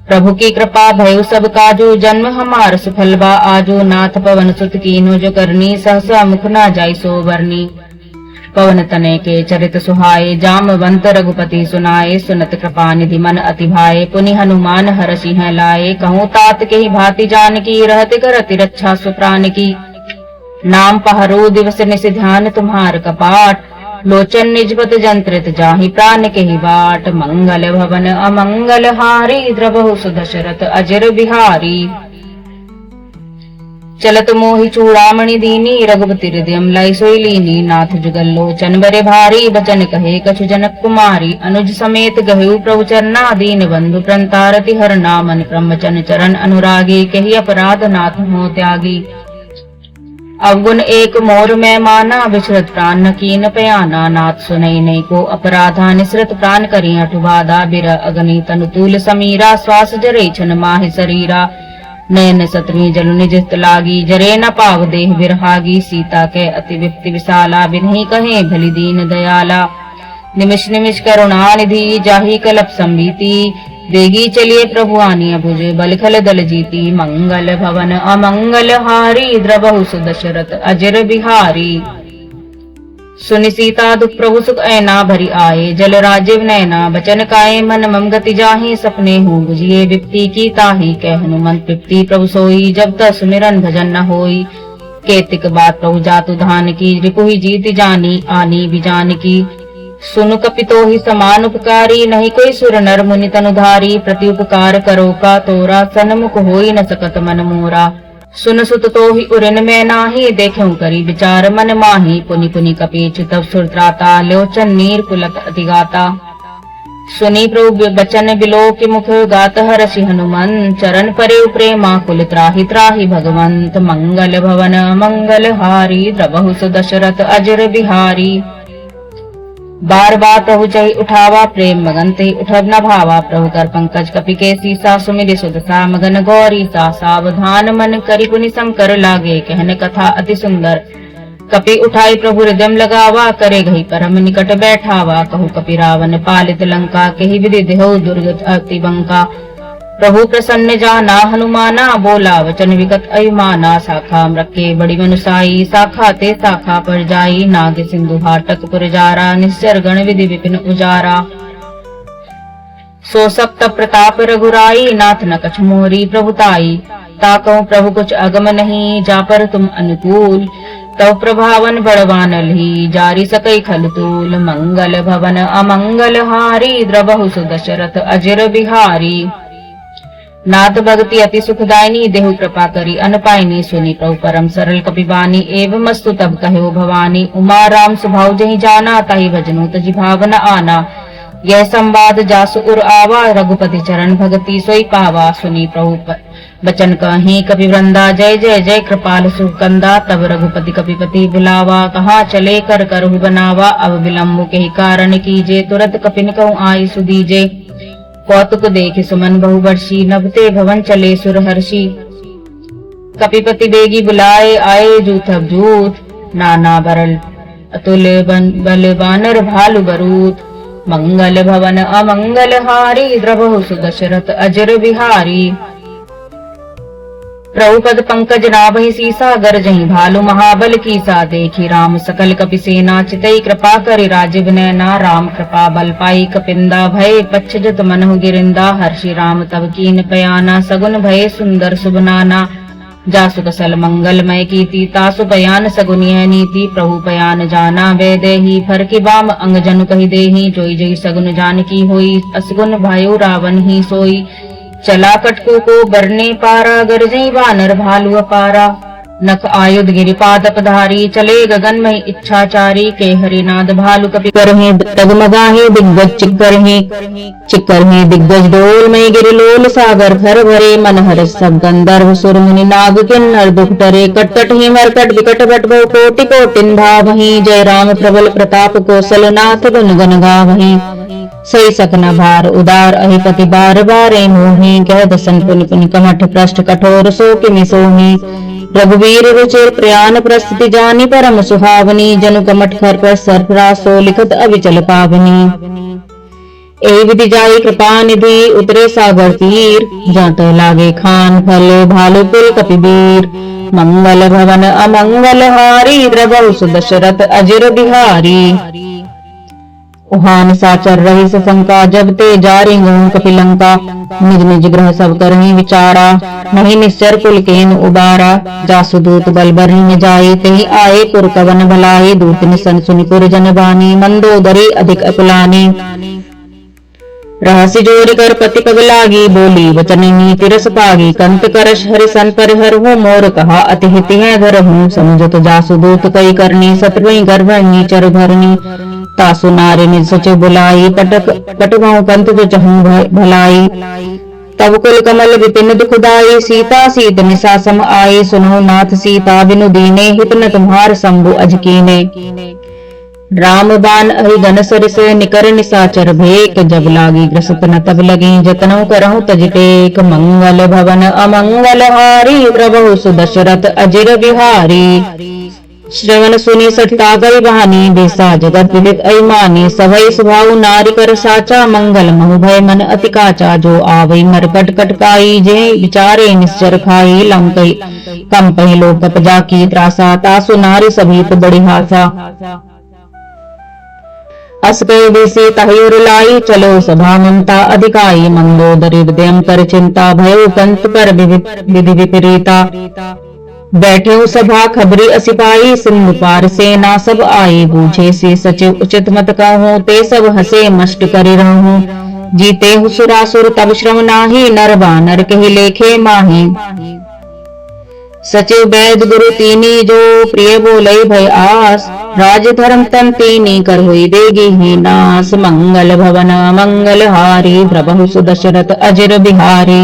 प्रभु की कृपा भयउ सब काजू, जन्म हमार सुफल बा आजू। नाथ पवन सुत कीन्हु जो करनी, सहसा मुख ना जाई सो बरनी। पवन तनय के चरित सुहाए, जामवंत रघुपति सुनाए। सुनत कृपा निधि मन अति भाए, पुनि हनुमान हरषि हैं लाए। कहूँ तात के ही भांति जानकी, रहत करति रक्षा सुप्रान की। नाम पहरु दिवस निस ध्यान तुम्हार कपाट, लोचन निजपत जंत्रित जाहि प्राण के ही बाट। मंगल भवन अमंगल हारी, द्रबहु सुदशरथ अजिर बिहारी। चलत मोहि चूड़ामणि दीनी, रघुपति हृदय लाई सोई लीनी। नाथ जुगल लोचन बरे भारी, बचन कहे कछु जनक कुमारी। अनुज समेत गहेउ प्रभु चरना, दीन बंधु प्रंतारति हरना। मन ब्रह्मचन चरण अनुरागी, कही अपराध नाथ हो त्यागी। अवगुण एक मोर में माना, विचरत प्राण न कीन पयाना। नाथ सुनई नहीं को अपराधा, निसृत प्राण करी अठुबाधा। बिर अग्नि तनु तूल समीरा, श्वास जरे छन माहि शरीरा। नयन सतमी जल निजित लागी, जरे न पाव देह बिरहागी। सीता के अति विपत्ति विशाला, बिन्ही कहे भली दीन दयाला। निमिष निमिष करुणा निधि, जाहि कलप संभीति। देगी चलिए प्रभु आनिय भुज, बलखल दल जीती। मंगल भवन अमंगल हारी, द्रबहु सुदशरथ अजिर बिहारी। सुनि सीता दुख प्रभु सुख ऐना भरी आए। जल राजीव नैना बचन काए, मन मम गति जाहि। सपने हूँ बुझिए विपत्ति की ताहि, कह हनुमंत तृप्ति प्रभु सोई। जब तक सुमिरन भजन न होई, केतिक बात प्रभु जातु धान की, रिपुहि जीत जानी आनी भी जान की। सुनु कपितो ही समान उपकारी, नहीं कोई सुर नर मुनि तनुधारी। प्रति उपकार करो का तोरा, सन्मुख होई न सकत मन मोरा। सुन सुत तो ही उरिन में नाही, देखें करी विचार मन माही। पुनि पुनि कपीच तब सुर त्राता, लोचन नीर पुलक अतिगाता। सुनी प्रभु बचन बिलो के मुख, गात हरषि हनुमंत। चरण परे प्रेमा कुल त्राहि त्राहि भगवंत। मंगल भवन मंगल हारी, द्रबहु सुदशरथ अजर बिहारी। बार बार प्रभु चहि उठावा, प्रेम मगन ते उठब न भावा। प्रभु कर पंकज कपि के सीसा, सुमिरि सुदसा मगन गौरी सा। सावधान मन करि पुनि शंकर लागे, कहन कथा अति सुंदर। कपि उठाई प्रभु हृदय लगावा, करे घई परम निकट बैठावा। कहु कपि रावण पालित लंका, केहि विधि देहु दुर्गत अति बंका। प्रभु प्रसन्न जाना हनुमाना, बोला वचन विगत अभिमाना। शाखा रखे बड़ी मनुसाई, शाखा ते शाखा पर जाई। नाग सिंधु हाटक पुरजारा, निश्चर गण विधि विपिन उजारा। सो सप्त प्रताप रघुराई, नाथ न कछ मोरी प्रभुताई। ताकहु प्रभु कुछ अगम नहीं, जा पर तुम अनुकूल। तव प्रभावन बड़वानल ही, जारी सकई खलतूल। मंगल भवन अमंगल हारी, द्रबहु सुदशरथ अजर बिहारी। नाथ भगति अति सुखदायनी, देहु कृपा करी अनपायनी। सुनी प्रभु परम सरल कपिबानी, एवं मस्तु तब कहो भवानी। उमा राम स्वभाव जहि जाना, ताहि भजनु तजि भावन आना। यह संवाद जासु उर आवा, रघुपति चरण भगति सोई पावा। सुनी प्रभु बचन कहीं कपि वृंदा, जय जय जय कृपाल सुकंदा। तब रघुपति कपिपति बुलावा, कहाँ चले कर करहु बनावा। अब विलम्ब के कारण कीजे, तुरत कपिन कहूँ आई सुदीजे। कौतुक देख सुमन बहु वर्षी, नभते भवन चले सुरहर्षि। कपिपति बेगी बुलाए, आए जूथब जूथ। नाना बरल अतुल बल बानर भालु बरूत। मंगल भवन अमंगल हारी, द्रबहु सुदशरथ अजर बिहारी। प्रभु पद पंकज नाभहि सीसा, गरजहि भालु महाबल कीसा। देखी राम सकल कपि सेना, चितई कृपा करि राजीव नैना। राम कृपा बल पाई कपिंदा, भय पच्छजत मनहु गिरिंदा। हर्षि राम तब कीन पयाना, सगुन भय सुंदर सुबनाना। जासु कसल मंगलमय कीति, तासु बयान सगुन यह नीति। प्रभु बयान जाना वैदेही, फर के बाम अंग जनु कहि देही। जोई जोई सगुन जानकी होई, असगुन भयो रावण ही सोई। चला कटको को बरने पारा, गरजई वानर भालु अपारा। नख आयुध गिरिपाद पधारी, चले गगन में इच्छाचारी। के हरिनाद भालु कपि करहे, डगमगाहे दिग्गज चिक्करहे दिग्गज डोल। में गिरिलोल सागर भर भरे, मन हर्ष सब गंधर्व सुर मुनि नाग किन्नर दुख टरे। कटकट ही मरकट विकट बट बहु कोटि कोटिन धावहि। जय राम प्रबल प्रताप, कौशल नाथ गुण गन गावहि। सही सकन भार उदार, अहिपति बार बारे मोहि। कह दसन पुनि पुनि कमठ पृष्ठ, कठोर सो किमि सोहि। रघुवीर रुचिर प्रयाण प्रस्तुति, जानी परम सुहावनी। जनु कमठ खर पर सरफराज, सो लिखत अविचल पावनी। ए विधि जाई कृपा निधि, उतरे सागर तीर। जात लागे खान फल, भालु पुल कपिबीर। मंगल भवन अमंगल हारी, द्रबहु सुदशरथ अजर बिहारी। उहान साचर रही सशंका, जब ते जारी गऊं कपिलंका। निज निज ग्रह सब करहि विचारा, नहीं निश्चर कुल केन उबारा। जासु दूत बल बरहि में जाई, तेहि आए पुर कवन भलाई। दूत निसन सुनि पुर जन बानी, मंदोदरी अधिक अकुलानी। रहसि जोरि कर पति पग लागी, बोली वचन नीति रस पागी। कंत करश हरिसन परिहर हूँ, मोर कहा अति हित है घर हूँ। समझत जासु दूत कई करनी, शत्रुहि गर्भहि चर भरनी। तासु नारी निज सचिव बुलाई, पटवाऊं पंत जो चहूं भलाई। तब कुल कमल विपिन दुखदाई, सीता सीत निशा सम आई। सुनो नाथ सीता बिनु दीने, हित न तुम्हार शंभु अजकीने। राम बाण अहि गन सरिस, निकर निशाचर भेक। जब लागी ग्रसत न तब लगी, जतनों करहु तज टेक। मंगल भवन अमंगल हारी, प्रभु सुदशरथ अजर बिहारी। श्रवण सुनी सठता गई बहानी, बेसा जगत विदित अभिमानी। सभई स्वभाव नारी कर साचा, मंगल महु भय मन अति काचा। जो आवई मरकट कटकाई, जे विचारे निश्चर खाई। लंकई कम पहलो कप जाकी त्रासा, तासु नारी सभीत बड़ी हासा। अस कई देसी तहुर लाई, चलो सभा ममता अधिकाई। मंदोदरी हृदय कर चिंता, भयो कंत पर विधि विपरीता। बैठे सभा खबरी सिपाही, सिंधु पार सेना सब आई, बूझे से सचिव उचित मत कहूँ, ते सब हंसे मष्ट करि रहूं। जीते सुरासुर तब श्रम नाही, नर बानर कहि लेखे माही। सचिव वैद गुरु तीनी, जो प्रिय बोले भय आस, राज धर्म तन तीनी, कर हुई देगी ही नास। मंगल भवन मंगल हारी, द्रबहु सुदशरथ अजिर बिहारी।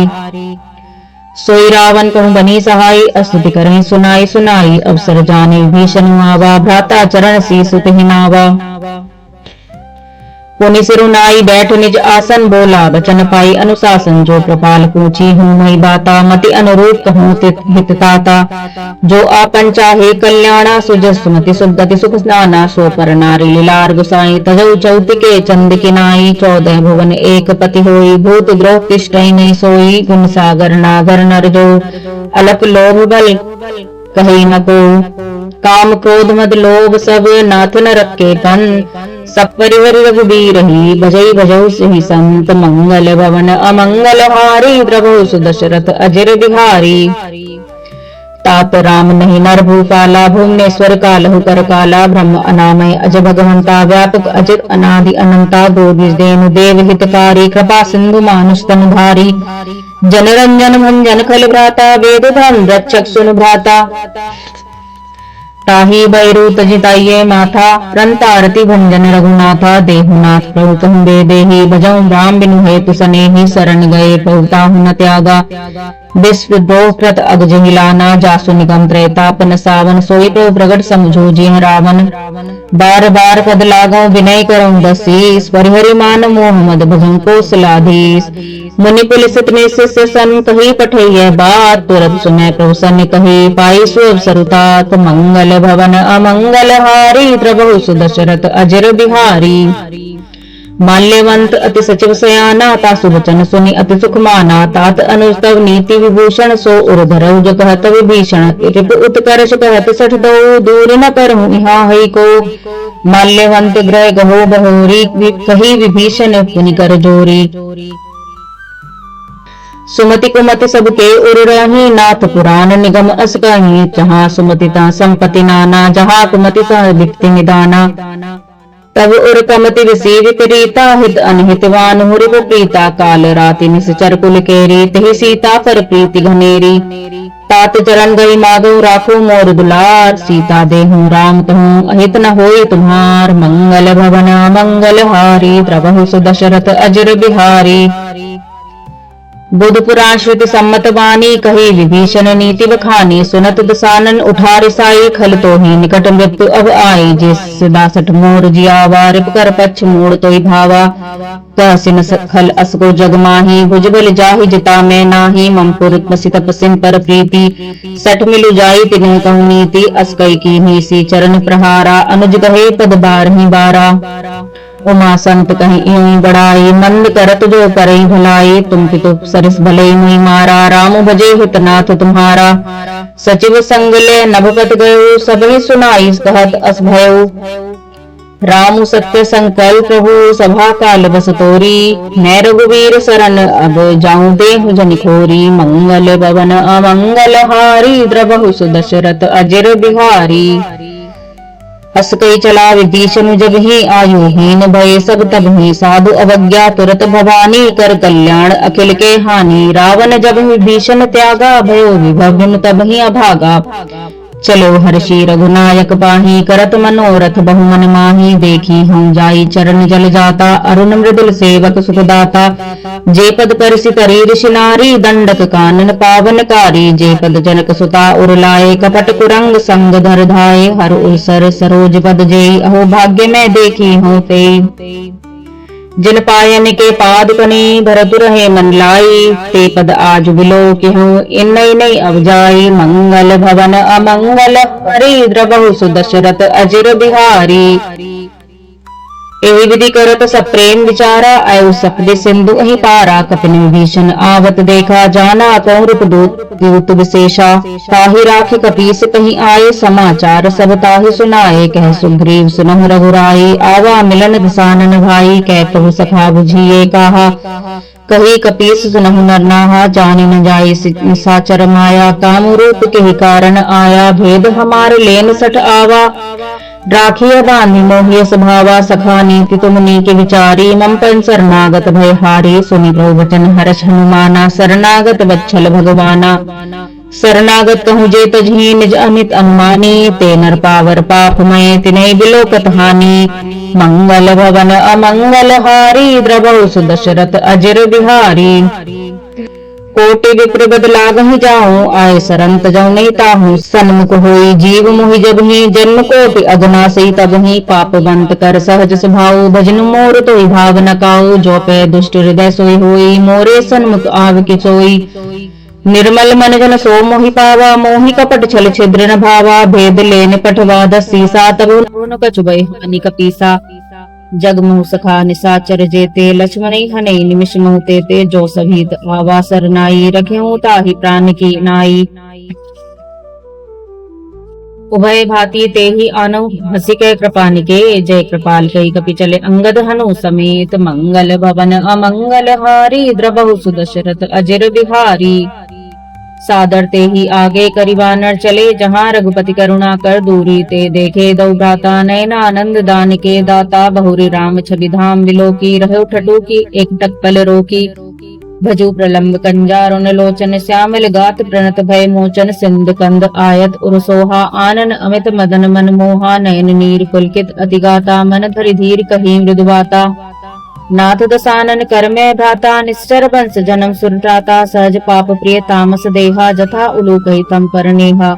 सोई रावण कहूँ बनी सहाय, स्तुति करें सुनाई सुनाई, अवसर जाने भीषण आवा, भ्राता चरण शीस हिनावा। पुनि सिरुनाई बैठ निज आसन, बोला बचन पाई अनुशासन, जो कृपाल पूछी हूँ मई बाता, मति अनुरूप कहूँ हितताता। जो आपन चाहे कल्याणा, सुजस सुमति सुगति सुख स्नाना, सो पर नारी लीलार गुसाई, तजौ चौतिके चंद किनाई। 14 भुवन एक पति होई, भूत ग्रह तिष्ठई नहीं सोई, गुण सागर नागर नर जो, अलप लोभ बल कही न को। काम क्रोध मद लोभ सब, नाथ न रखे तन, सब परिवर रघुबीर ही, भजई भजऊ सही संत। मंगल भवन अमंगल हारी, द्रबहु सुदशरथ अजिर बिहारी। तात राम नहीं नर भूपाला, भुवनेश्वर कालहु कर काला। ब्रह्म अनामय अज भगवंता, व्यापक अजित अनादि अनंता। दो द्विज देनु देव हितकारी, कृपा सिंधु मानुष तनुधारी। जनरंजन भंजन खल भ्राता, वेद धन रक्षक सुन भ्राता। ताही बैरू तजिताइये माथा, रंतारति भंजन रघुनाथा। देहुनाथ प्रभु कहूँ बे देही, भजऊँ राम बिनु हेतु सनेही। शरण गए बहुताहु न त्यागा, विश्व द्रोह कृत अगज हिलाना। जासु निगम त्रैतापन सावन, सोई प्रभु प्रगट समझो जिह रावण। बार बार पद लागऊँ विनय करऊँ दसीस, परिहरि मान मोह मद भजऊँ कौशलाधीश। मुनि पुलिसित शिष्य सन, कही पठैय बात, तुरत सुनै प्रभु सन कही, पाई सो अवसरुतात। मंगल भवन अमंगल हारी, द्रबहु सुदशरथ अजिर बिहारी। माल्यवंत अति सचिव सयाना, तासु वचन सुनि अति सुख माना। तात अनुज तव नीति विभूषण, सो उर धरऊ जो कहत विभीषण। रिपु उत्कर्ष कहत सठ दो, दूर न करहूँ यहाँ हई को। माल्यवंत ग्रह गहो बहोरी, कही विभीषण पुनि कर जोरी। सुमति कुमति सबके उर रही, नाथ पुराण निगम अस कहीं। जहाँ सुमति ता संपत्ति नाना, जहाँ कुमति सह विपत्ति निदाना। तब उर कमति विसी विपरीता, हित अनहितवान हुरिपु प्रीता। काल राति निश्चर कुल केरी, तहि सीता पर प्रीति घनेरी। तात चरण गई माधो, राखो मोर दुलार। सीता देहूँ राम कहूँ, अहित न होई तुम्हार। मंगल भवन मंगल हारी, द्रबहु सुदशरथ अजिर बिहारी। बुध पुराण श्रुति सम्मत वाणी, कही विभीषण नीति बखानी। सुनत दसानन उठा रिसाई, खल तो ही निकट मृत्यु अब आई। जिस 62 मोर जियावा, रिप कर पक्ष मोड़ तोई भावा। कहसिन खल असको जग माही, भुजबल जाहि जिता मैं नाही। ममपुर बसि तपसिन पर प्रीति, 60 मिलु जाई तिन्ह कहूँ नीति। अस कई कीन्ही सी चरण प्रहारा, अनुज कहे पद 12 बारा। उमा संत कहीं यूं बड़ाई, मंद करत जो करई भलाई। तुम पितु सरिस भले मुई मारा, राम भजे हितनाथ तुम्हारा। सचिव संग ले नभपत गयो, सबहि सुनाई कहत अस भयउ। रामु सत्य संकल्प प्रभु, सभा काल बस तोरी। मैं रघुवीर शरण अब जाऊं देहु जनि खोरी। मंगल भवन अमंगल हारी, द्रबहु सुदशरथ अजिर बिहारी। हस कई चला विभीषण जब ही, आयुहीन भय सब तब ही। साधु अवज्ञा तुरत भवानी, कर कल्याण अखिल के हानि। रावण जब विभीषण त्यागा, भयो विभव तब ही अभागा। चलो हर्षि रघुनायक पाही, करत मनोरथ बहुमन माही। देखी हूँ जाई चरण जल जाता, अरुण मृदुल सेवक सुखदाता। जे पद परसि तरी ऋषि नारी, दंडक कानन पावनकारी। जे पद जनक सुता उरलाए, कपट कुरंग संग धर धाये। हर उलसर सरोज पद जेई, अहो भाग्य में देखी हूँ ते। जिन पायन के पाद कने, भरतु रहे मन लाई। ते पद आज बिलो के हूँ, इन नई अब जाई। मंगल भवन अमंगल हारी, द्रबहु सुदशरथ अजिर बिहारी। एहि विधि करत सब प्रेम विचारा, आयु सपदे सिंधु अहि पारा। कपिन विभीषण आवत देखा, जाना कहूँ रूप दूत विशेषा। ताहि राखि कपीस कहीं आए, समाचार सब ताहि सुनाए। कह सुग्रीव सुनहु रघुराई, आवा मिलन दसानन भाई। कह प्रभु सखा बुझिए कहा, कही कपीस सुनहु नर नाहा, जाने न जाई निशाचर माया। काम रूप के ही कारण आया, भेद हमार लेन सठ आवा। राखिया बांधि मोहिय स्वभावा, सखा नीति तुम नीके विचारी। मम पन शरणागत भय हारी, सुनि प्रभु वचन हर्ष हनुमाना। शरणागत वत्सल भगवाना, शरणागत कहूँ जे तजहि निज अमित अनुमानी। ते नर पावर पापमय, तिनहि बिलोकत हानि। मंगल भवन अमंगल हारी, द्रवहु सुदशरथ अजर बिहारी। कोटि विप्र बद लागहि जाऊं, आए शरण तजौ नहीं ताहू। सन्मुख होई जीव मोहि जबहि, जन्म कोटि अगनासई तबहि। पाप बंत कर सहज स्वभाव, भजन मोर तोहि भाव न काऊ। जो पे दुष्ट हृदय सोई होई, मोरे सन्मुख आव कि सोई। निर्मल मन जन सो मोहि पावा, मोहि कपट छल छिद्र न भावा। भेद लेन पठवा दसीसा, तबु न कछु भय हानि कपीसा। जग मोह सखा निशाचर जेते, लक्ष्मण हनई निमिष मोह तेते। जो सभीत आवा सरनाई, रखेहूँ ताहि प्राण की नाई। उभय भांति ते ही आनौ, हसी कह कृपा निके। जय कृपाल कही कपि चले, अंगद हनु समेत। मंगल भवन अमंगल हारी, द्रवहु सुदशरथ अजर बिहारी। सादर ते ही आगे करि वानर चले, जहाँ रघुपति करुणा कर दूरी ते देखे। दौ भ्राता नयन आनंद दान के दाता, बहुरी राम छवि धाम विलोकी। रहो ठटू की एकटक पल रोकी, भजू प्रलंब कंजारुन लोचन। श्यामल गात प्रणत भय मोचन, सिंधु कंद आयत उर सोहा। आनन अमित मदन मन मोहा, नयन नीर पुलकित अति गाता। मन धरि धीर कही मृदु बाता, नाथ दसानन कर में भ्राता। निश्चर वंश जन्म सुरत्राता, सहज पाप प्रिय तामस देहा। जथा उलू कही तम पर नेहा,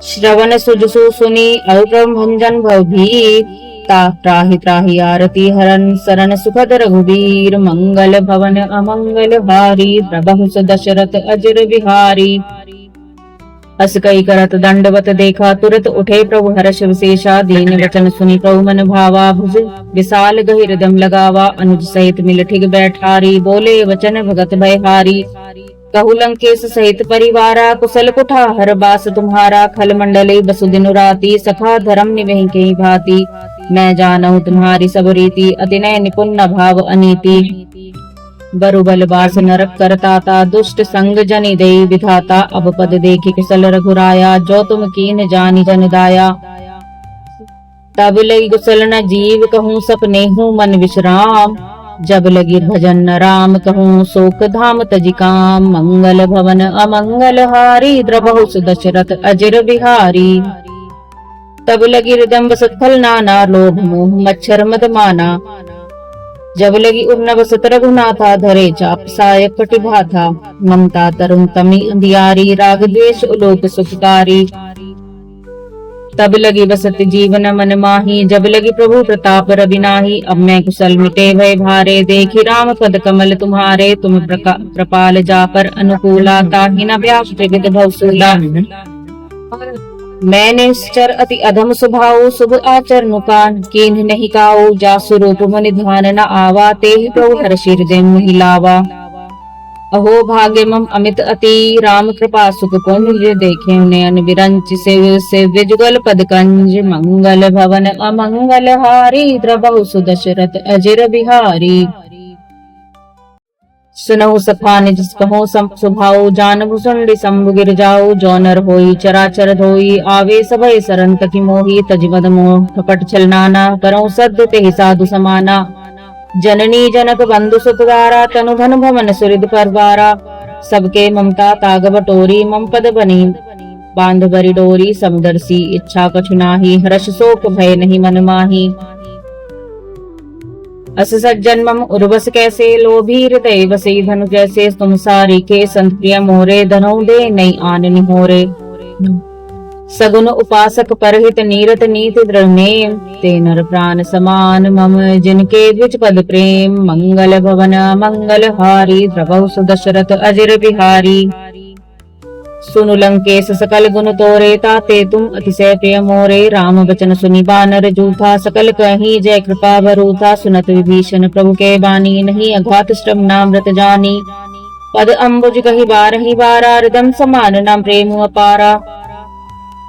श्रवण सुजसु सुनी। अल्पम भंजन भव भीता, त्राहि त्राहि आरती हरन। शरण सुखद रघुबीर, मंगल भवन अमंगल हारी। द्रवहु सुदशरथ अजर बिहारी। अस कई करत दंडवत देखा, तुरत उठे प्रभु हर्ष विशेषा। दीन वचन सुनि प्रभु मन भावा, भुज विशाल गहिर दम लगावा। अनुज सहित मिल ठिग बैठारी, बोले वचन भगत भयहारी। कहु लंकेश सहित परिवारा, कुशल कुठार बास तुम्हारा। खल मंडले बसु दिन राती, सखा धर्म निवहि के भांति। मैं जानहु तुम्हारी सब रीति, अति नय निपुण न भाव अनीति। बरुबल बास नरक करताता, दुष्ट संग जनि देई विधाता। अब पद देखि कुशल रघुराया, जो तुम कीन जानि जन दाया। तब लगी कुशल न जीव, कहूँ सपने हूँ मन विश्राम। जब लगी भजन न राम, कहूँ शोक धाम तजि काम। मंगल भवन अमंगल हारी, द्रवहु सुदशरथ अजर बिहारी। तब लगी हृदय सत्फल नाना, लोभ मोह मच्छर मद माना। जब लगी उर्नव सत रघुनाथा, धरे चाप सायक कटिभा था। ममता तरुण तमी अंधियारी, राग द्वेष उलोक सुखकारी। तब लगी बसत जीवन मन माही, जब लगी प्रभु प्रताप रविनाही। अब मैं कुशल मिटे भय भारे, देखी राम पद कमल तुम्हारे। तुम प्रपाल जा पर अनुकूला, ताहि न व्यास त्रिविध भवसूला। मैं निश्चर अति अधम स्वभाव, शुभ आचरण कान कीन्ह नहीं काऊ। जासु रूप मुनि ध्यान न आवा, तेहि प्रभु हर्षि हृदय मोहि लावा। अहो भाग्य मम अमित अति, राम कृपा सुख पुंज। देखे नयन विरंच सेव्य जुगल पद कंज। मंगल भवन अमंगल हारी, द्रवहु सुदशरथ अजर बिहारी। सुनहु सखा निज कहो स्वभाव, जानहु सुंडि शंभु गिर जाऊ। जो नर होई चराचर धोई, आवे सभय शरण तकी मोही। तजिमद मोह कपट छल नाना, करऊँ सद्य तेहि साधु समाना। जननी जनक बंधु सुतदारा, तनु धन भवन सुहृद परवारा। सबके ममता ताग बटोरी, मम पद बनी बांध बरी डोरी। समदर्शी इच्छा कछु नाही, हर्ष शोक भय नहीं मन माही। अस सज्जन मम उर्वस कैसे, लोभी हृदय बसे धनु जैसे। तुम सारी के संत प्रिय मोरे, धनऊ दे नई आन निहोरे। सगुन उपासक परहित नीरत नीति दृढ़ नेम। ते नर प्राण समान मम, जिनके द्विज पद प्रेम। मंगल भवन मंगल हारी, द्रवहु सुदशरथ अजर बिहारी। सुनु लंकेश सकल गुण तोरे, ताते तुम अतिशय प्रिय मोरे। राम बचन सुनि बानर जूथा, सकल कहीं जय कृपा भरूथा। सुनत विभीषण प्रभु के बानी, नहीं अघात श्रम नामृत जानी। पद अम्बुज कही बारहि बारा, हृदम समान नाम प्रेम अपारा।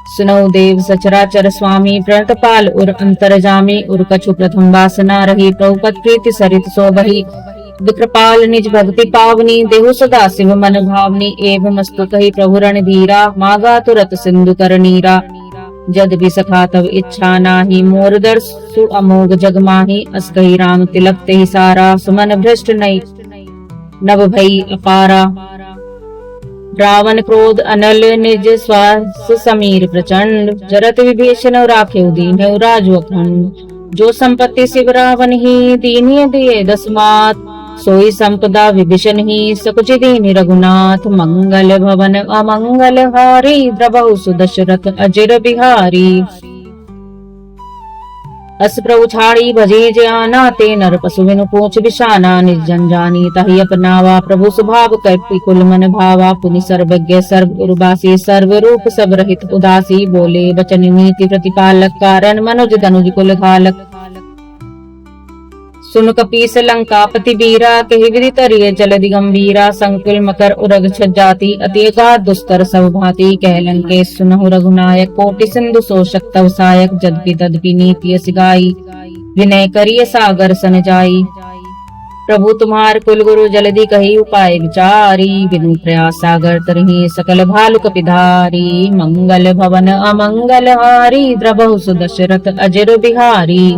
सुनऊ देव सचराचर स्वामी, प्रणत पाल उर अंतर जामी। उर कछु प्रथम वासना रही, प्रभु पद प्रीति सरित सो बही। विकृपाल निज भक्ति पावनी, देहु सदा शिव मन भावनी। एवं अस्तु कही प्रभु रणधीरा, मागा तुरत सिंधु कर नीरा। जद भी सखा तब इच्छा नाही, मोर दर्शु अमोघ जग माही। अस कही राम तिलक तेहि सारा, सुमन भ्रष्ट नई नभ भई अपारा। रावण क्रोध अनल, निज श्वास समीर प्रचंड। जरत विभीषण राखे दीन राजु अखंड। जो संपत्ति शिव रावण ही, दीनिय दिए दसमात। सोई संपदा विभीषण ही, सकुच दीन रघुनाथ। मंगल भवन अमंगल हारी, द्रवहु सुदशरथ अजिर बिहारी। अस प्रभु छाड़ी भजे ज्ञाना, ते नर पशु बिनु पूछ बिशाना। निज जन जानी ताहि अपनावा, प्रभु स्वभाव कैपी कुल मन भावा। पुनि सर्वज्ञ सर्व उर्वासी, सर्व रूप सब रहित उदासी। बोले वचन नीति प्रतिपालक, कारण मनुज तनुज कुल घालक। सुन कपीस लंकापति वीरा, कहि विधि तरिय जलधि गंभीरा। संकुल मकर उरग छज्जाति, अति अगाध दुस्तर सब भांति। कह लंकेश सुनहु रघुनायक, कोटि सिंधु शोषक तव सायक। जद्पि तद्पि नीति यस गाई, विनय करिय सागर सन जाई। प्रभु तुम्हार कुल गुरु, जलधि कही उपाय विचारी। बिनु प्रयास सागर तरहि, सकल भालु कपिधारी। मंगल भवन अमंगल हारी, द्रवहु सुदशरथ अजिर बिहारी।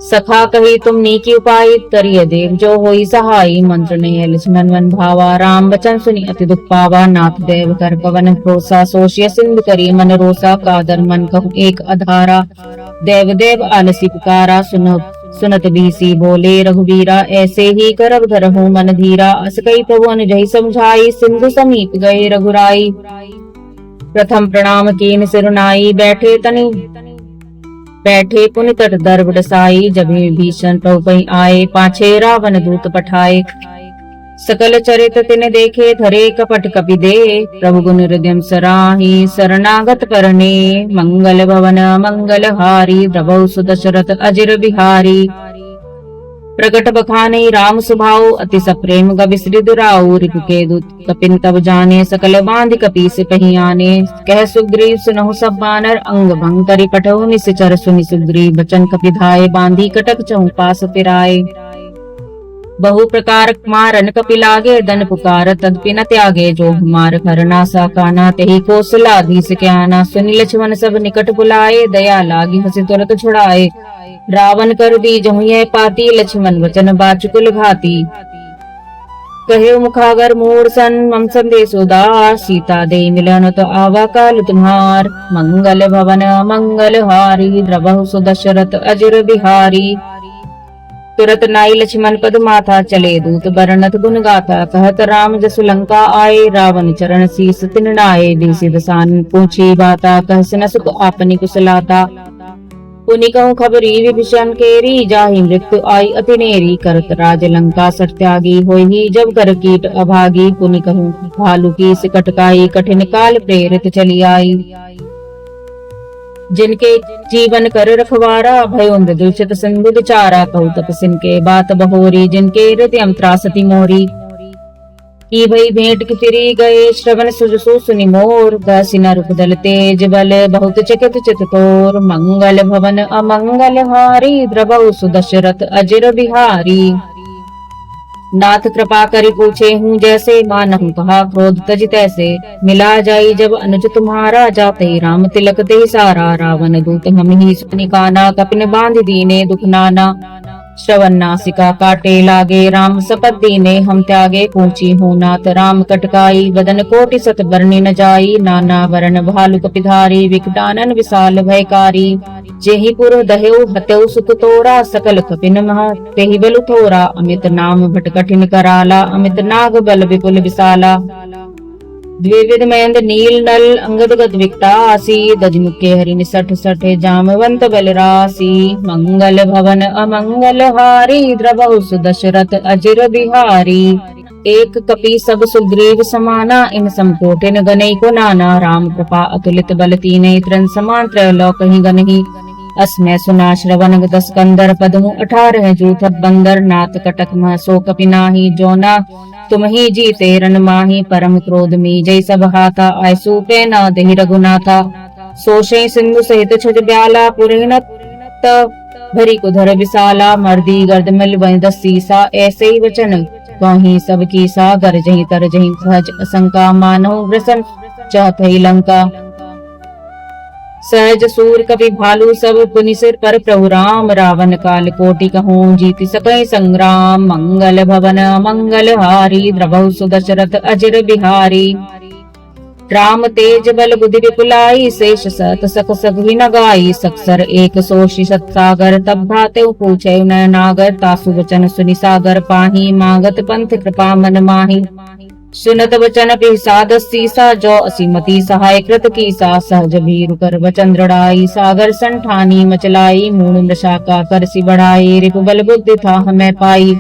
सखा कही तुम नीकी उपाय, तरिय देव जो होई सहाई। मंत्र नहीं लक्ष्मण मन भावा, राम बचन सुनी अति दुख पावा। नाथ देव कर पवन भरोसा, सोशिय सिंधु करी मन रोसा। कादर मन कहु एक अधारा, देव देव आलसी पुकारा। सुनत बीसी बोले रघुवीरा, ऐसे ही करब धरहु मन धीरा। अस कई प्रभु अनुजहि समझाई, सिंधु समीप गए रघुराई। प्रथम प्रणाम कीन सिरुनाई, बैठे पुनि तट दर्भ डसाई। जब भीषण प्रभु पहि आए, पाछे रावण दूत पठाए। सकल चरित तिन देखे, धरे कपट कपि दे। प्रभु गुण हृदय सराही, शरणागत करने। मंगल भवन मंगल हारी, द्रवहु सुदशरथ अजिर बिहारी। प्रगट बखाने राम सुभाऊ, अति सप्रेम गविश्री दुराऊ। रिपु के दूत कपिन तब जाने, सकल बांध कपि से पही आने। कह सुग्रीव सुनहु सब बानर, अंग भंग करि पठहु निश्चर। सुनि सुग्रीव बचन कपि धाये, बांधी कटक चहु पास फिराए। बहु प्रकार मारन कपि लागे, दन पुकार तदपि न त्यागे। जो मार करना साकाना, तेहि कौशलाधीश क्याना। सुनि लक्ष्मण सब निकट बुलाए, दया लागी हंसी तुरत छुड़ाए। रावण कर दी जहु यह पाती, लक्ष्मण वचन बाचुकुल घाती। कहे मुखागर मूर सन, मम संदेश उदार। सीता दे मिलन तो आवा काल तुम्हार। मंगल भवन मंगल हारी, द्रवहु सुदशरथ अजिर बिहारी। तुरत नाई लक्ष्मण पद माथा, चले दूत बरनत गुण गाथा। कहत राम जसु लंका आए, रावण चरण शीस तिन नाए। बीसी दसान पूछी बाता, कहस न सुख आपनी कुशलाता। पुनि कहूँ खबरी विभीषण केरी, जाहि मृत्यु आई अति नेरी। करत राज लंका सठ त्यागी, होई जब कर कीट अभागी। पुनि कहूँ भालु की सिकटकाई, कठिन काल प्रेरित चली आई। जिनके जीवन कर रखवारा, भयो मृदुचित सिंधु विचारा। कहु तपसिन के बात बहोरी, जिनके हृदय त्रासति मोरी। की भई भेंट की फिरी गए, श्रवण सुजसु सुनि मोर। दासी न रूप दल तेज बल, बहुत चकित चित तोर। मंगल भवन अमंगल हारी, द्रवहु सुदशरथ अजिर बिहारी। नाथ कृपा करि पूछे हूँ जैसे, मानहु कहा क्रोध तज तैसे। मिला जाई जब अनुज तुम्हारा, जाते राम तिलक ते सारा। रावण दूत हम ही सुनि काना, कपिन बांध दीने दुख नाना। श्रवण नासिका काटे लागे, राम शपथ दीने हम त्यागे। पूछी हूँ नाथ राम कटकाई, बदन कोटि सत बरनी न जाई। नाना वरण भालु कपिधारी, विकटानन विशाल भयकारी। जेहि पुर दहेउ हतेउ सुत तोरा, सकल कपिन महा तेहि बलु थोरा। अमित नाम भट कठिन कराला, अमित नाग बल विपुल विशाला। द्विविध महेंद्र नील नल, अंगद गद विकटासी। दजमुखे हरि निसठ सठे, जामवंत बलरासी। मंगल भवन अमंगल हारी, द्रवहु सुदशरथ अजिर बिहारी। एक कपि सब सुग्रीव समाना, इन समकोटिन गनई को नाना। राम कृपा अतुलित बल तीने, त्रन समान त्रैलोक ही गनहि। अस्मै सुना श्रवण दस कंदर, पदमु 18 जूथ बंदर। नाथ कटक मह सो कपि नाही, जोना तुम ही जीते रन माही। परम क्रोध मी जय सब हाथा, ऐसु पे न देहि रघुनाथा। सोशे सिंधु सहित छज ब्याला, पुरहिन भरी कुधर विशाला मर्दी गर्द मिल वही दसीसा ऐसे ही वचन वही सब की सा गर जही तर जही सहज असंका मानो ग्रसन चाहते लंका सहज सूर कवि भालू सब पुनि सिर पर प्रभु राम रावण काल कोटि कहूँ जीति सकई संग्राम मंगल भवन मंगल हारी द्रवहु सुदशरथ अजिर बिहारी राम तेज बल बुद्धि विपुलाई शेष सत सख सघि न गाई सकसर एक सोषि सत सागर तब भाते पूछे न नागर तासु वचन सुनि सागर पाही मागत पंथ कृपा मन माही सुनत वचन पिसाद सीसा जो असीमति सहाय कृत कीसा सहज भीरु कर वचन दृढ़ाई सागर संठानी मचलाई मूल नशा का कर सी बढ़ाई रिपु बल बुद्धि था हमें पाई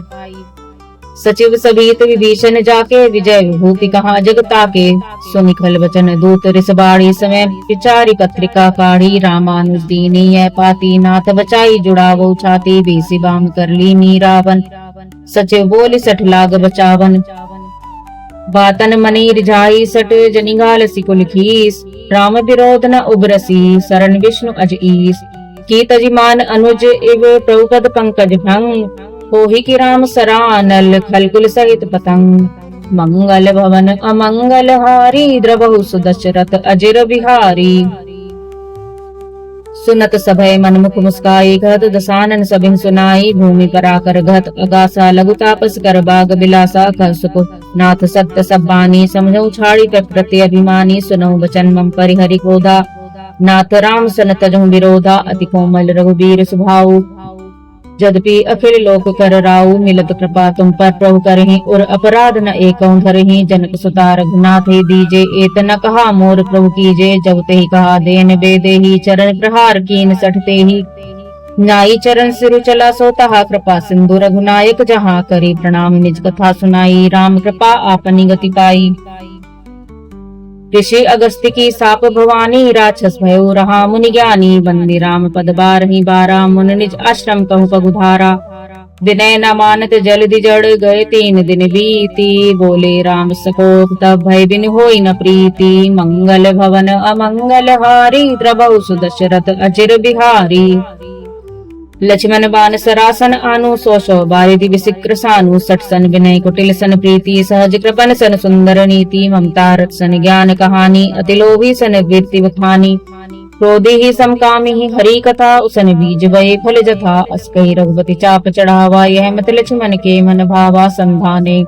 सचिव सबीत विभीषण जाके विजय विभूति कहा जगता के सुनिखल वचन दूत रिसबाड़ी समय पिचारी पत्रिका काढ़ी रामानुज दीनी है पाती नाथ बचाई जुड़ावो छाती बीसी बाम कर ली मीरावन सचिव बोली सठ लाग बचावन बातन मनी रिझाई सट जनिगाल सिकुल खीस राम विरोध न उबरसी शरण विष्णु अज ईस की तजिमान अनुज इव प्रभुपद पंकज भंग होहि की राम सरानल खलकुल सहित पतंग मंगल भवन अमंगल हारी द्रवहु सुदशरथ अजिर बिहारी सुनत सभय मनमुख मुस्काई घत दसानन सबिन सुनाई भूमि पर आकर घत अगासा लघु तापस कर बाग बिलासा कर सुको नाथ सत्य सब बानी समझौ छाड़ी पर प्रति अभिमानी सुनौ वचन मम परिहरि क्रोधा नाथ राम सन तजहु विरोधा अति कोमल रघुबीर सुभाऊ यद्यपि अखिल लोक कर राउ मिलत कृपा तुम पर प्रभु करहि और अपराध न एकौ धरहि जनक सुता रघुनाथ ही दीजे एत न कहा मोर प्रभु कीजे जब ते ही कहा देन बेदेहि चरण प्रहार कीन सठते ही नाई चरण सिरु चला सोता कृपा सिंधु रघुनायक जहाँ करी प्रणाम निज कथा सुनाई राम कृपा आपनी गति पाई ऋषि अगस्त्य की साप भवानी राक्षस भयो रहा मुनि ज्ञानी बंदी राम पद बारहि बारा मुन निज आश्रम कहु पगुधारा विनय न मानत जल्दि जड़ गए 3 दिन बीती बोले राम सकोप तब भय बिन होई न प्रीति मंगल भवन अमंगल हारी द्रवहु सुदशरथ अजिर बिहारी लक्ष्मण बान सरासन आनु सौ सौ बारिधि विसिक्र सानु सठ सन विनय कुटिल सन प्रीति सहज कृपन सन सुंदर नीति ममता रत सन ज्ञान कहानी अति लोभी सन वृत्ति बखानी क्रोधी ही समकामी ही हरि कथा उसन बीज वये फल जथा अस्कही रघुपति चाप चढ़ावा यह मत लक्ष्मण के मन भावा संधाने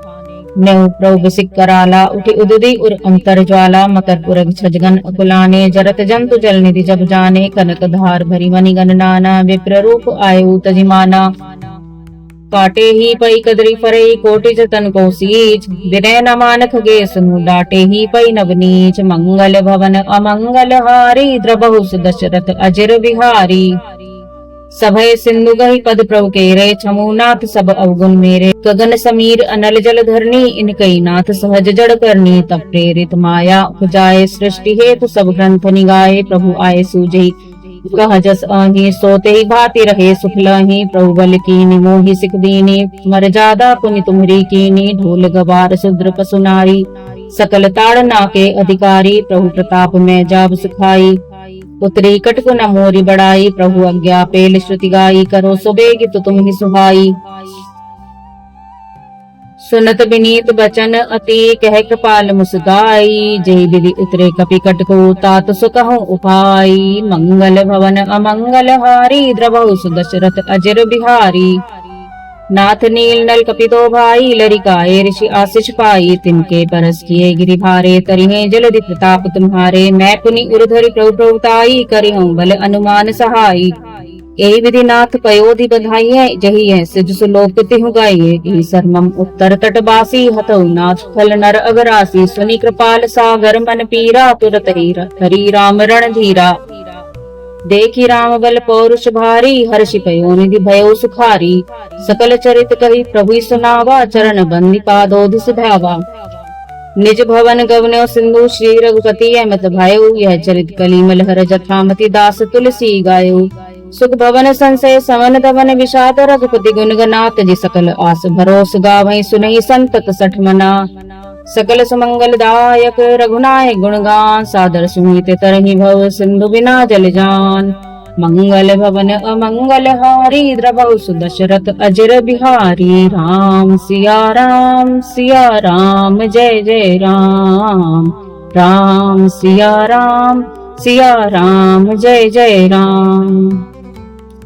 नौ प्रभु सिक्कराला उठी उदुदी उर अंतर ज्वाला मकर पुरग छजगन अकुलाने जरत जंतु जल निधि जब जाने कनक धार भरी मणिगण नाना विप्र रूप आयु तजिमाना काटे ही पई कदरी फरई कोटि जतन को सीज विनय न मानख गे सुनु डाटे ही पई नवनीच मंगल भवन अमंगल हारी द्रवहु सुदशरथ अजिर बिहारी सभय सिंधु गही पद प्रभु केरे छमुनाथ सब अवगुण मेरे गगन समीर अनल जल धरनी इनकई नाथ सहज जड़ करनी तब प्रेरित माया उपजाए सृष्टि हेतु सब ग्रंथ निगाए प्रभु आए सूझी कह जस आही सोते ही भाति रहे सुख लही प्रभु बल कीनी मोहि सिख दीनी मर्यादा पुनि तुम्हरी कीनी ढोल गवार शुद्र पशु नारी सकल ताड़ना के अधिकारी प्रभु प्रताप में जाब सुखाई उतरी कटकु न मोरी बड़ाई प्रभु आज्ञा पेल श्रुति गाई करो सुबेग तो तुम ही सुहाई सुनत विनीत बचन अति कह कृपाल मुस्काई जय विधि उतरे कपि कटको तात सुकहु उपाय मंगल भवन अमंगल हारी द्रवहु सुदशरथ अजिर बिहारी नाथ नील नल कपितो भाई लरिकाए ऋषि आशीष पाई तिनके परस किए गिरि भारे तरिहे जलधि प्रताप तुम्हारे मैं पुनि उर्धरि प्रभु प्रभुताई करिहूं बल अनुमान सहाई यही विधि नाथ पयोधि बधाई है जही है सिज सुलोक तिहु गाइए सरमम उत्तर तटवासी हतौ नाथ फल नर अगरासी सुनि कृपाल सागर मन पीरा तुरत हरि राम रण धीरा देखी राम बल पौरुष भारी हर्षि पयो निधि भयो सुखारी सकल चरित कही प्रभु सुनावा चरण बंदी पादोधि सुधावा निज भवन गवन्यो सिंधु श्री रघुपति अमित भयो यह चरित कलिमल हर जथामति दास तुलसी गायो सुख भवन संशय समन दवन विषाद रघुपति गुण गनात जी सकल आस भरोस गावै सुनहि संतत सठ मना सकल सुमंगल दायक रघुनायक गुणगान सादर सुमित तरहि भव सिंधु बिना जल जान मंगल भवन अमंगल हारी द्रवहु सुदशरथ अजर बिहारी। राम सिया राम जय जय राम। राम सिया राम जय जय राम।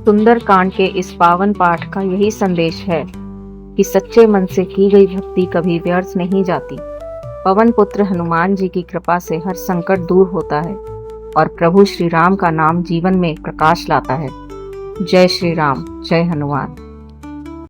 सुंदरकांड के इस पावन पाठ का यही संदेश है कि सच्चे मन से की गई भक्ति कभी व्यर्थ नहीं जाती। पवन पुत्र हनुमान जी की कृपा से हर संकट दूर होता है और प्रभु श्री राम का नाम जीवन में प्रकाश लाता है। जय श्री राम, जय हनुमान।